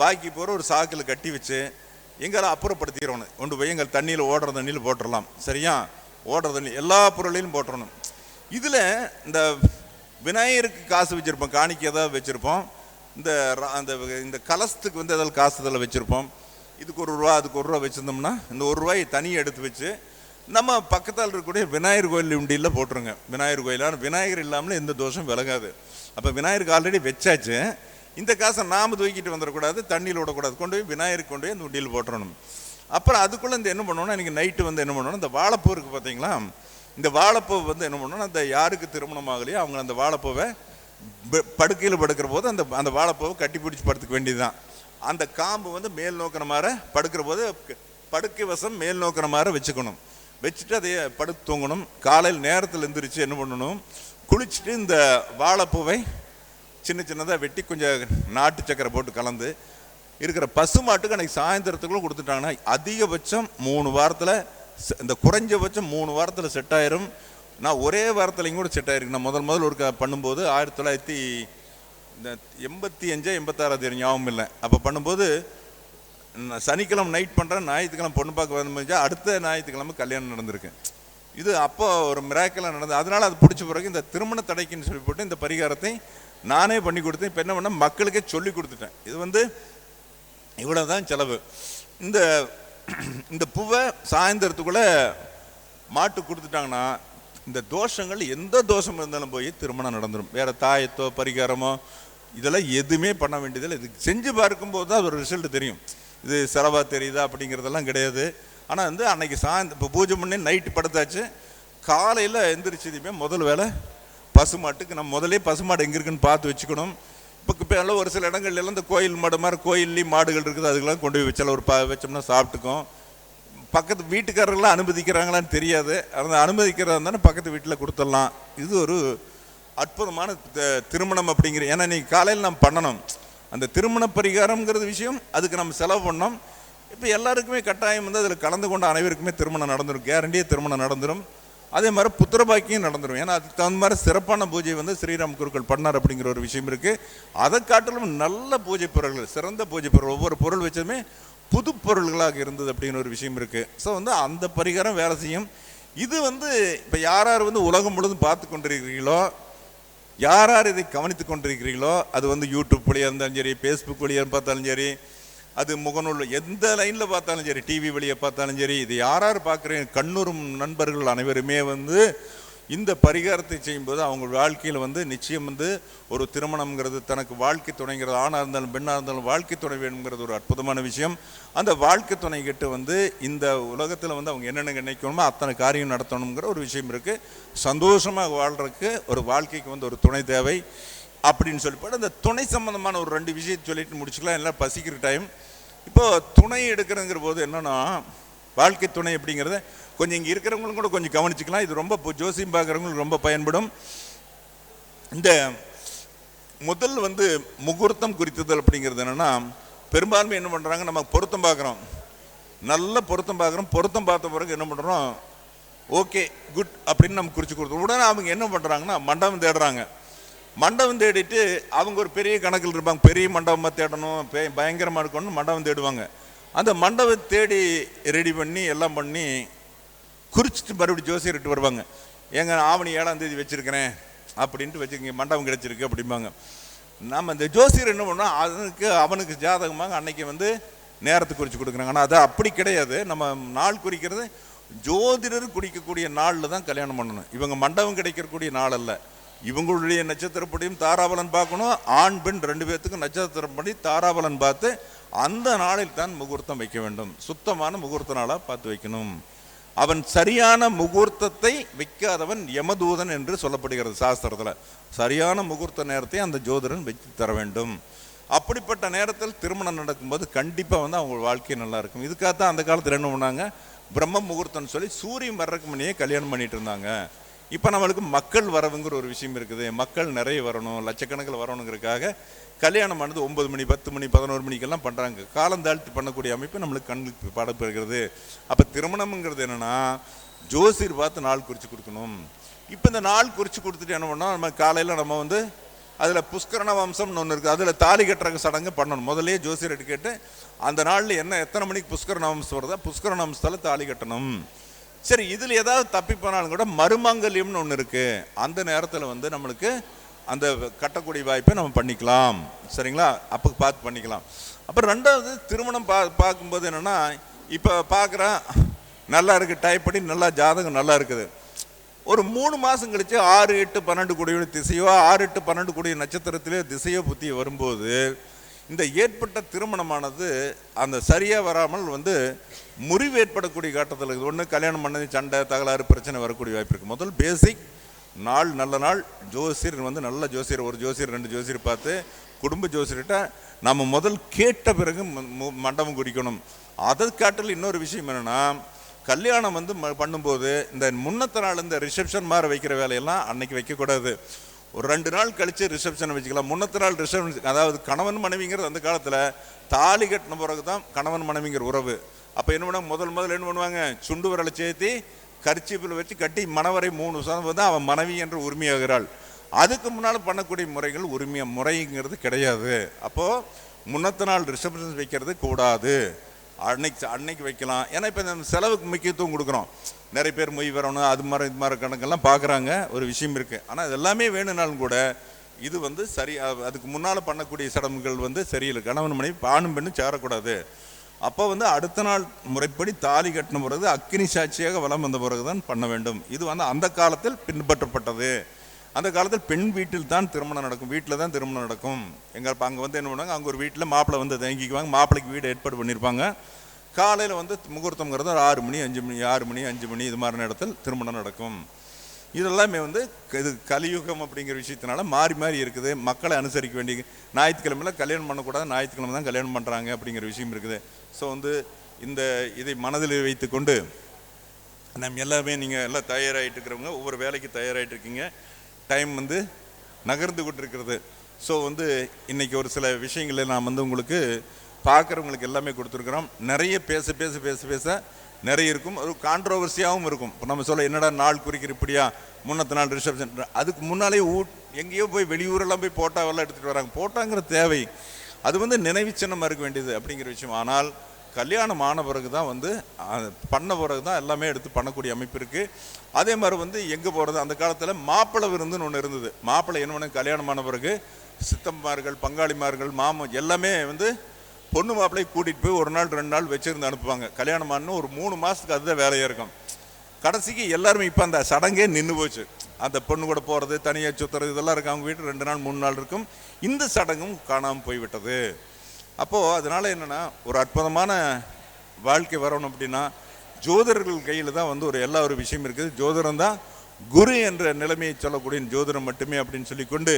பாக்கி போகிற ஒரு சாக்கில் கட்டி வச்சு எங்கெல்லாம் அப்புறப்படுத்திடணும். கொண்டு போய் எங்கள் தண்ணியில் ஓடுற தண்ணியில் போட்டுடலாம். சரியா? ஓடுற தண்ணி எல்லா பொருளையும் போட்டுடணும். இதில் இந்த விநாயகருக்கு காசு வச்சுருப்போம், காணிக்கு ஏதாவது வச்சுருப்போம். இந்த கலசத்துக்கு ஏதாவது காசு இதில் வச்சுருப்போம். இதுக்கு 1 ரூபா அதுக்கு 1 ரூபா வச்சுருந்தோம்னா இந்த 1 ரூபாயை தனியாக எடுத்து வச்சு நம்ம பக்கத்தால் இருக்கக்கூடிய விநாயகர் கோயில் உண்டியில் போட்டுருங்க. விநாயகர் கோயிலான விநாயகர் இல்லாமல் எந்த தோஷம் விலகாது. அப்போ விநாயகருக்கு ஆல்ரெடி வச்சாச்சு. இந்த காசை நாம் தூக்கிட்டு வந்துடக்கூடாது, தண்ணியில் விடக்கூடாது. கொண்டு போய் விநாயகருக்கு கொண்டு போய் அந்த உண்டியில் போட்டுறணும். அப்புறம் அதுக்குள்ளே என்ன பண்ணணும்னா, இன்றைக்கி நைட்டு என்ன பண்ணணும், இந்த வாழைப்பூ இருக்குது பார்த்தீங்களா, இந்த வாழைப்பூ என்ன பண்ணணும்னா, அந்த யாருக்கு திருமணம் ஆகலையோ அவங்க அந்த வாழைப்பூவை படுக்கையில் படுக்கிற போது அந்த வாழைப்பூவை கட்டி பிடிச்சி படுத்துக்க வேண்டியது தான். அந்த காம்பு மேல் நோக்கிற மாதிரி படுக்கிற போது படுக்கை வசம் மேல் நோக்கிற மாதிரி வச்சுக்கணும். வச்சுட்டு அதையே படுத்து தூங்கணும். காலையில் நேரத்தில் எந்திரிச்சு என்ன பண்ணணும், குளிச்சுட்டு இந்த வாழைப்பூவை சின்ன சின்னதாக வெட்டி கொஞ்சம் நாட்டு சக்கரை போட்டு கலந்து இருக்கிற பசு மாட்டுக்கு அன்றைக்கி சாயந்தரத்துக்குள்ளே கொடுத்துட்டாங்கன்னா அதிகபட்சம் 3 வாரத்தில், இந்த குறைஞ்சபட்சம் 3 வாரத்தில் செட் ஆயிரும். நான் ஒரே வாரத்துலையும் கூட செட் ஆயிருக்கு. நான் முதல் ஒரு பண்ணும்போது 1985 86 ஞாபகம் இல்லை. அப்போ பண்ணும்போது சனிக்கிழமை நைட் பண்ணுறேன், ஞாயிற்றுக்கிழமை பொண்ணு பார்க்க வந்து அடுத்த ஞாயிற்றுக்கிழமை கல்யாணம் நடந்திருக்கு. இது அப்போ ஒரு மிராக்கலாக நடந்தது. அதனால் அது பிடிச்ச பிறகு இந்த திருமண தடைக்குன்னு சொல்லி போட்டு இந்த பரிகாரத்தை நானே பண்ணி கொடுத்தேன். இப்போ என்ன பண்ண மக்களுக்கே சொல்லி கொடுத்துட்டேன். இது இவ்வளோ தான் செலவு. இந்த பூவை சாயந்தரத்துக்குள்ளே மாட்டு கொடுத்துட்டாங்கன்னா இந்த தோஷங்கள் எந்த தோஷம் இருந்தாலும் போய் திருமணம் நடந்துடும். வேறு தாயத்தோ பரிகாரமோ இதெல்லாம் எதுவுமே பண்ண வேண்டியதில்லை. இது செஞ்சு பார்க்கும்போது தான் ஒரு ரிசல்ட் தெரியும். இது செலவாக தெரியுதா அப்படிங்கிறதெல்லாம் கிடையாது. ஆனால் அன்னைக்கு இப்போ பூஜை பண்ணி நைட்டு படுத்தாச்சு, காலையில் எந்திரிச்சதுமே முதல் வேலை பசுமாட்டுக்கு நம்ம முதலே பசுமாடு எங்கே இருக்குன்னு பார்த்து வச்சுக்கணும். இப்போ எல்லாம் ஒரு சில இடங்கள்லாம் இந்த கோயில் மாடு மாதிரி கோயில்லேயும் மாடுகள் இருக்குது, அதுக்கெல்லாம் கொண்டு போய் வச்சால வச்சோம்னா சாப்பிட்டுக்கும். பக்கத்து வீட்டுக்காரர்கள்லாம் அனுமதிக்கிறாங்களான்னு தெரியாது. அதை அனுமதிக்கிறதா இருந்தாலும் பக்கத்து வீட்டில் கொடுத்துடலாம். இது ஒரு அற்புதமான திருமணம் அப்படிங்கிற. ஏன்னா நீ காலையில் நம்ம பண்ணணும் அந்த திருமண பரிகாரம்ங்கிறது விஷயம், அதுக்கு நம்ம செலவு பண்ணோம். இப்போ எல்லாருக்குமே கட்டாயம் அதில் கலந்து கொண்ட அனைவருக்குமே திருமணம் நடந்துடும், கேரண்டியே திருமணம் நடந்துடும். அதே மாதிரி புத்திரபாக்கியம் நடந்துடும். ஏன்னா அதுக்கு தகுந்த மாதிரி சிறப்பான பூஜை ஸ்ரீராம் குருக்கள் பண்ணார் அப்படிங்கிற ஒரு விஷயம் இருக்குது. அதை காட்டிலும் நல்ல பூஜை பொருள்கள், சிறந்த பூஜை பொருள், ஒவ்வொரு பொருள் வச்சதுமே புது பொருள்களாக இருந்தது அப்படிங்கிற ஒரு விஷயம் இருக்குது. ஸோ அந்த பரிகாரம் வேலை செய்யும். இது இப்போ யார் உலகம் முழுவதும் பார்த்து கொண்டிருக்கிறீங்களோ, யார் இதை கவனித்து கொண்டிருக்கிறீங்களோ, அது யூடியூப் வழியாக இருந்தாலும் சரி, ஃபேஸ்புக் வழியாக பார்த்தாலும் சரி, அது முகநூல் எந்த லைனில் பார்த்தாலும் சரி, டிவி வழியாக பார்த்தாலும் சரி, இது யார் பார்க்குறீங்க கண்ணுறும் நண்பர்கள் அனைவருமே இந்த பரிகாரத்தை செய்யும்போது அவங்க வாழ்க்கையில் நிச்சயம் ஒரு திருமணம்ங்கிறது, தனக்கு வாழ்க்கை துணைங்கிறது, ஆணாக இருந்தாலும் பெண்ணாக இருந்தாலும் வாழ்க்கை துணை வேணுங்கிறது ஒரு அற்புதமான விஷயம். அந்த வாழ்க்கை துணை கிட்ட இந்த உலகத்தில் அவங்க என்னென்ன நினைக்கணுமோ அத்தனை காரியம் நடத்தணுங்கிற ஒரு விஷயம் இருக்குது. சந்தோஷமாக வாழ்கிறதுக்கு ஒரு வாழ்க்கைக்கு ஒரு துணை தேவை அப்படின்னு சொல்லிப்போட்டு அந்த துணை சம்பந்தமான ஒரு 2 விஷயத்தை சொல்லிட்டு முடிச்சுக்கலாம். எல்லாம் பசிக்கிற டைம். இப்போது துணை எடுக்கிறங்கிற போது என்னென்னா, வாழ்க்கை துணை அப்படிங்கிறத கொஞ்சம் இங்கே இருக்கிறவங்களும் கூட கொஞ்சம் கவனிச்சுக்கலாம். இது ரொம்ப ஜோசியம் பார்க்குறவங்களுக்கு ரொம்ப பயன்படும். இந்த முதல் முகூர்த்தம் குறித்ததல் அப்படிங்கிறது என்னென்னா, பெரும்பான்மை என்ன பண்ணுறாங்க, நம்ம பொருத்தம் பார்க்குறோம், நல்ல பொருத்தம் பார்க்குறோம், பொருத்தம் பார்த்த பிறகு என்ன பண்ணுறோம், ஓகே குட் அப்படின்னு நம்ம குறித்து கொடுத்தோம். உடனே அவங்க என்ன பண்ணுறாங்கன்னா மண்டபம் தேடுறாங்க. மண்டபம் தேடிட்டு அவங்க ஒரு பெரிய கணக்கில் இருப்பாங்க, பெரிய மண்டபமாக தேடணும், பயங்கரமாக இருக்கணும்னு மண்டபம் தேடுவாங்க. அந்த மண்டபம் தேடி ரெடி பண்ணி எல்லாம் பண்ணி குறிச்சிட்டு மறுபடியும் ஜோசியர்கிட்ட வருவாங்க. ஏங்க ஆவணி 7ஆம் தேதி வச்சுருக்கிறேன் அப்படின்ட்டு வச்சுருக்கீங்க, மண்டபம் கிடச்சிருக்கு அப்படிம்பாங்க. நம்ம இந்த ஜோசியர் என்ன பண்ணோம், அவனுக்கு ஜாதகமாக அன்னைக்கு நேரத்தை குறித்து கொடுக்குறாங்க. ஆனால் அது அப்படி கிடையாது. நம்ம நாள் குறிக்கிறது ஜோதிடர் குறிக்கக்கூடிய நாளில் தான் கல்யாணம் பண்ணணும். இவங்க மண்டபம் கிடைக்கக்கூடிய நாள் அல்ல. இவங்களுடைய நட்சத்திரப்படியும் தாராபலன் பார்க்கணும். ஆண் பெண் 2 பேர்த்துக்கும் நட்சத்திரப்படி தாராபலன் பார்த்து அந்த நாளில் தான் முகூர்த்தம் வைக்க வேண்டும். சுத்தமான முகூர்த்த நாளாக பார்த்து வைக்கணும். அவன் சரியான முகூர்த்தத்தை வைக்காதவன் யமதூதன் என்று சொல்லப்படுகிறது சாஸ்திரத்தில். சரியான முகூர்த்த நேரத்தை அந்த ஜோதிடன் வைத்து தர வேண்டும். அப்படிப்பட்ட நேரத்தில் திருமணம் நடக்கும்போது கண்டிப்பாக அவங்க வாழ்க்கை நல்லா இருக்கும். இதுக்காகத்தான் அந்த காலத்தில் என்ன பண்ணாங்க, பிரம்ம முகூர்த்தம்னு சொல்லி சூரியன் வர்றதுக்கு முன்னே கல்யாணம் பண்ணிட்டு இருந்தாங்க. இப்போ நம்மளுக்கு மக்கள் வரவுங்கிற ஒரு விஷயம் இருக்குது. மக்கள் நிறைய வரணும், லட்சக்கணக்கில் வரணுங்கிறதுக்காக கல்யாணம் ஆனது 9 மணி 10 மணி 11 மணிக்கெல்லாம் பண்ணுறாங்க. காலம் தாழ்த்தி பண்ணக்கூடிய அமைப்பு நம்மளுக்கு கண்ணுக்கு பாடப்படுகிறது. அப்போ திருமணம்ங்கிறது என்னென்னா, ஜோசியர் பார்த்து நாள் குறித்து கொடுக்கணும். இப்போ இந்த நாள் குறித்து கொடுத்துட்டு என்ன பண்ணோம், நம்ம காலையில் நம்ம அதில் புஷ்கரண வம்சம்னு ஒன்று இருக்குது, அதில் தாலி கட்டுற சடங்கு பண்ணணும். முதலே ஜோசியர் கேட்டு அந்த நாளில் எத்தனை மணிக்கு புஷ்கரண வம்சம் வருதா, புஷ்கரண வம்சத்தால் தாலி கட்டணும். சரி, இதில் ஏதாவது தப்பி போனாலும் கூட மருமங்கல்யம்னு ஒன்று இருக்குது. அந்த நேரத்தில் நம்மளுக்கு அந்த கட்டக்கூடிய வாய்ப்பை நம்ம பண்ணிக்கலாம். சரிங்களா, அப்போ பார்த்து பண்ணிக்கலாம். அப்புறம் 2வது திருமணம் பார்க்கும்போது என்னென்னா, இப்போ பார்க்குறேன் நல்லா இருக்குது, டைப் பண்ணி நல்லா ஜாதகம் நல்லா இருக்குது. ஒரு 3 மாதம் கழித்து 6, 8, 12 கூடிய திசையோ 6, 8, 12 கூடிய நட்சத்திரத்திலே திசையோ புத்தி வரும்போது இந்த ஏற்பட்ட திருமணமானது அந்த சரியாக வராமல் முறிவு ஏற்படக்கூடிய காட்டத்தில் இருக்குது. ஒன்று கல்யாணம் பண்ணது சண்டை தகராறு பிரச்சனை வரக்கூடிய வாய்ப்பு இருக்குது. முதல் பேசிக் நாள், நல்ல நாள், ஜோசியர் நல்ல ஜோசியர், ஒரு ஜோசியர் 2 ஜோசியர் பார்த்து குடும்ப ஜோசியர்கிட்ட நம்ம முதல் கேட்ட பிறகு மண்டபம் குறிக்கணும். அதை காட்டில் இன்னொரு விஷயம் என்னென்னா, கல்யாணம் பண்ணும்போது இந்த முன்னத்த நாள் இந்த ரிசப்ஷன் மாதிரி வைக்கிற வேலையெல்லாம் அன்னைக்கு வைக்கக்கூடாது. ஒரு 2 நாள் கழித்து ரிசப்ஷனை வச்சுக்கலாம். முன்னத்த நாள் ரிசப்ஷன், அதாவது கணவன் மனைவிங்கிறது அந்த காலத்தில் தாலி கட்டின பிறகு தான் கணவன் மனைவிங்கிற உறவு. அப்போ என்ன பண்ணுவாங்க, முதல்ல என்ன பண்ணுவாங்க, சுண்டு விரலை சேர்த்தி கர்ச்சீப்பில் வச்சு கட்டி மணவரை 3 வருஷம் தான் அவன் மனைவி என்று உரிமையாகிறாள். அதுக்கு முன்னால் பண்ணக்கூடிய முறைகள் முறைங்கிறது கிடையாது. அப்போது முன்னத்த நாள் ரிசப்ஷன் வைக்கிறது கூடாது. அன்னைக்கு வைக்கலாம். ஏன்னா இப்போ நம்ம செலவுக்கு முக்கியத்துவம் கொடுக்குறோம். நிறைய பேர் மொய் வரணும், அது மாதிரி இது மாதிரி கணக்கெல்லாம் பார்க்குறாங்க, ஒரு விஷயம் இருக்குது. ஆனால் இது எல்லாமே வேணும்னாலும் கூட இது வந்து சரி, அதுக்கு முன்னால் பண்ணக்கூடிய சடங்குகள் வந்து சரியில்லை. கணவன் மனைவி ஆணும் பெண்ணும் சேரக்கூடாது. அப்போ வந்து அடுத்த நாள் முறைப்படி தாலி கட்டின பிறகு அக்கினி சாட்சியாக வலம் வந்த பிறகு தான் பண்ண வேண்டும். இது வந்து அந்த காலத்தில் பின்பற்றப்பட்டது. அந்த காலத்தில் பெண் வீட்டில் தான் திருமணம் நடக்கும், வீட்டில் தான் திருமணம் நடக்கும். எங்கள் அங்கே வந்து என்ன பண்ணுவாங்க, அங்கே ஒரு வீட்டில் மாப்பிள்ளை வந்து தங்கிக்குவாங்க, மாப்பிள்ளைக்கு வீடு ஏற்பாடு பண்ணியிருப்பாங்க. காலையில் வந்து முகூர்த்தங்கிறது 6 மணி 5 மணி 6 மணி 5 மணி இது மாதிரி நேரத்தில் திருமணம் நடக்கும். இதெல்லாமே வந்து இது கலியுகம் அப்படிங்கிற விஷயத்தினால மாறி மாறி இருக்குது. மக்களை அனுசரிக்க வேண்டிய ஞாயிற்றுக்கிழமையில் கல்யாணம் பண்ணக்கூடாது, ஞாயிற்றுக்கிழமை தான் கல்யாணம் பண்ணுறாங்க அப்படிங்கிற விஷயம் இருக்குது. ஸோ வந்து இதை மனதில் வைத்து கொண்டு நம்ம எல்லாமே நீங்கள் எல்லாம் தயாராகிட்டு இருக்கிறவங்க ஒவ்வொரு வேலைக்கு தயாராகிட்டு இருக்கீங்க. டைம் வந்து நகர்ந்து கொண்டு இருக்கிறது. ஸோ வந்து இன்றைக்கி ஒரு சில விஷயங்களை நான் வந்து உங்களுக்கு பார்க்குறவங்களுக்கு எல்லாமே கொடுத்துருக்குறோம். நிறைய பேச பேச பேச பேச நிறைய இருக்கும், ஒரு கான்ட்ரோவர்சியாகவும் இருக்கும். இப்போ நம்ம சொல்ல என்னடா நாள் குறிக்கிற இப்படியா, முன்னத்த நாள் ரிசப்ஷன், அதுக்கு முன்னாலே எங்கேயோ போய் வெளியூரெல்லாம் போய் போட்டாவெல்லாம் எடுத்துகிட்டு வராங்க. போட்டாங்கிற தேவை அது வந்து நினைவு சின்னமாக இருக்க வேண்டியது அப்படிங்கிற விஷயம். ஆனால் கல்யாணம் ஆன பிறகு தான் வந்து பண்ண பிறகு தான் எல்லாமே எடுத்து பண்ணக்கூடிய அமைப்பு இருக்குது. அதே மாதிரி வந்து எங்கே போகிறது, அந்த காலத்தில் மாப்பிள்ளை விருந்துன்னு ஒன்று இருந்தது. மாப்பிள்ளை என்ன பண்ண கல்யாணம் ஆன பிறகு சித்தம்மார்கள் பங்காளிமார்கள் மாமன் எல்லாமே வந்து பொண்ணு மாப்பிள்ளையை கூட்டிகிட்டு போய் 1 நாள் 2 நாள் வச்சுருந்து அனுப்புவாங்க. கல்யாணம் ஆனு ஒரு 3 மாதத்துக்கு அதுதான் வேலையாக இருக்கும். கடைசிக்கு எல்லாருமே இப்போ அந்த சடங்கே நின்று போச்சு. அந்த பொண்ணு கூட போகிறது, தனியாக சுற்றுறது இதெல்லாம் இருக்குது. அவங்க வீட்டில் 2 நாள் 3 நாள் இருக்கும். இந்த சடங்கும் காணாமல் போய்விட்டது. அப்போது அதனால் என்னென்னா ஒரு அற்புதமான வாழ்க்கை வரணும் அப்படின்னா ஜோதிடர்கள் கையில் தான் வந்து ஒரு விஷயம் இருக்குது. ஜோதிடம் தான் குரு என்ற நிலைமையை சொல்லக்கூடிய ஜோதிடம் மட்டுமே அப்படின்னு சொல்லிக்கொண்டு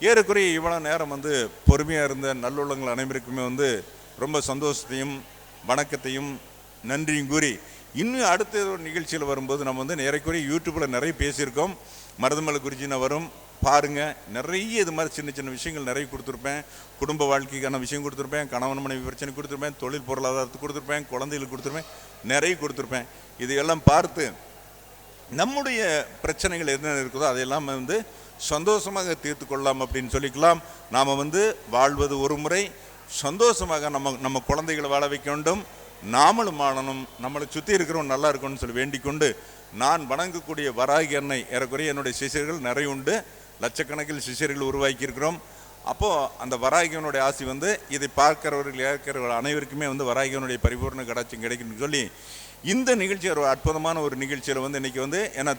ஏறக்குறைய இவ்வளோ நேரம் வந்து பொறுமையாக இருந்த நல்லுள்ளங்கள் அனைவருக்குமே வந்து ரொம்ப சந்தோஷத்தையும் வணக்கத்தையும் நன்றியும் கூறி இன்னும் அடுத்த ஒரு நிகழ்ச்சியில் வரும்போது நம்ம வந்து ஏறக்குறைய யூடியூப்பில் நிறைய பேசியிருக்கோம். மருதமலை குருஜினை வரும் பாருங்கள். நிறைய இது மாதிரி சின்ன சின்ன விஷயங்கள் நிறைய கொடுத்துருப்பேன். குடும்ப வாழ்க்கைக்கான விஷயம் கொடுத்துருப்பேன், கணவன் மனைவி பிரச்சனை கொடுத்துருப்பேன், தொழில் பொருளாதாரத்துக்கு கொடுத்துருப்பேன், குழந்தைகளுக்கு கொடுத்துருப்பேன், நிறைய கொடுத்துருப்பேன். இதையெல்லாம் பார்த்து நம்முடைய பிரச்சனைகள் என்ன இருக்குதோ அதையெல்லாம் வந்து சந்தோஷமாக தீர்த்து கொள்ளலாம் அப்படின்னு சொல்லிக்கலாம். நாம் வந்து வாழ்வது ஒரு முறை, சந்தோஷமாக நம்ம குழந்தைகளை வாழ வைக்க வேண்டும், நாமளும் வாழணும், நம்மளை சுற்றி இருக்கிறவங்க நல்லா இருக்கணும்னு சொல்லி வேண்டிக் கொண்டு நான் வணங்கக்கூடிய வராகி அன்னை ஏறக்குறைய என்னுடைய சிஷியர்கள் நிறைய உண்டு. லட்சக்கணக்கில் சிஷியர்கள் உருவாக்கி இருக்கிறோம். அப்போது அந்த வராகியனுடைய ஆசி வந்து இதை பார்க்கிறவர்கள் ஏற்கிறவர்கள் அனைவருக்குமே வந்து வராகியனுடைய பரிபூர்ண கடாட்சியம் கிடைக்குன்னு சொல்லி இந்த நிகழ்ச்சி ஒரு அற்புதமான ஒரு நிகழ்ச்சியில் வந்து இன்றைக்கி வந்து ஏன்னா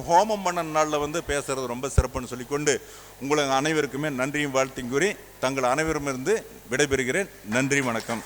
ஹோமம் பண்ண நாளில் வந்து பேசுகிறது ரொம்ப சிறப்புன்னு சொல்லிக்கொண்டு உங்களுக்கு அனைவருக்குமே நன்றியும் வாழ்த்தையும் கூறி தங்கள் அனைவரும் இருந்து விடைபெறுகிறேன். நன்றி, வணக்கம்.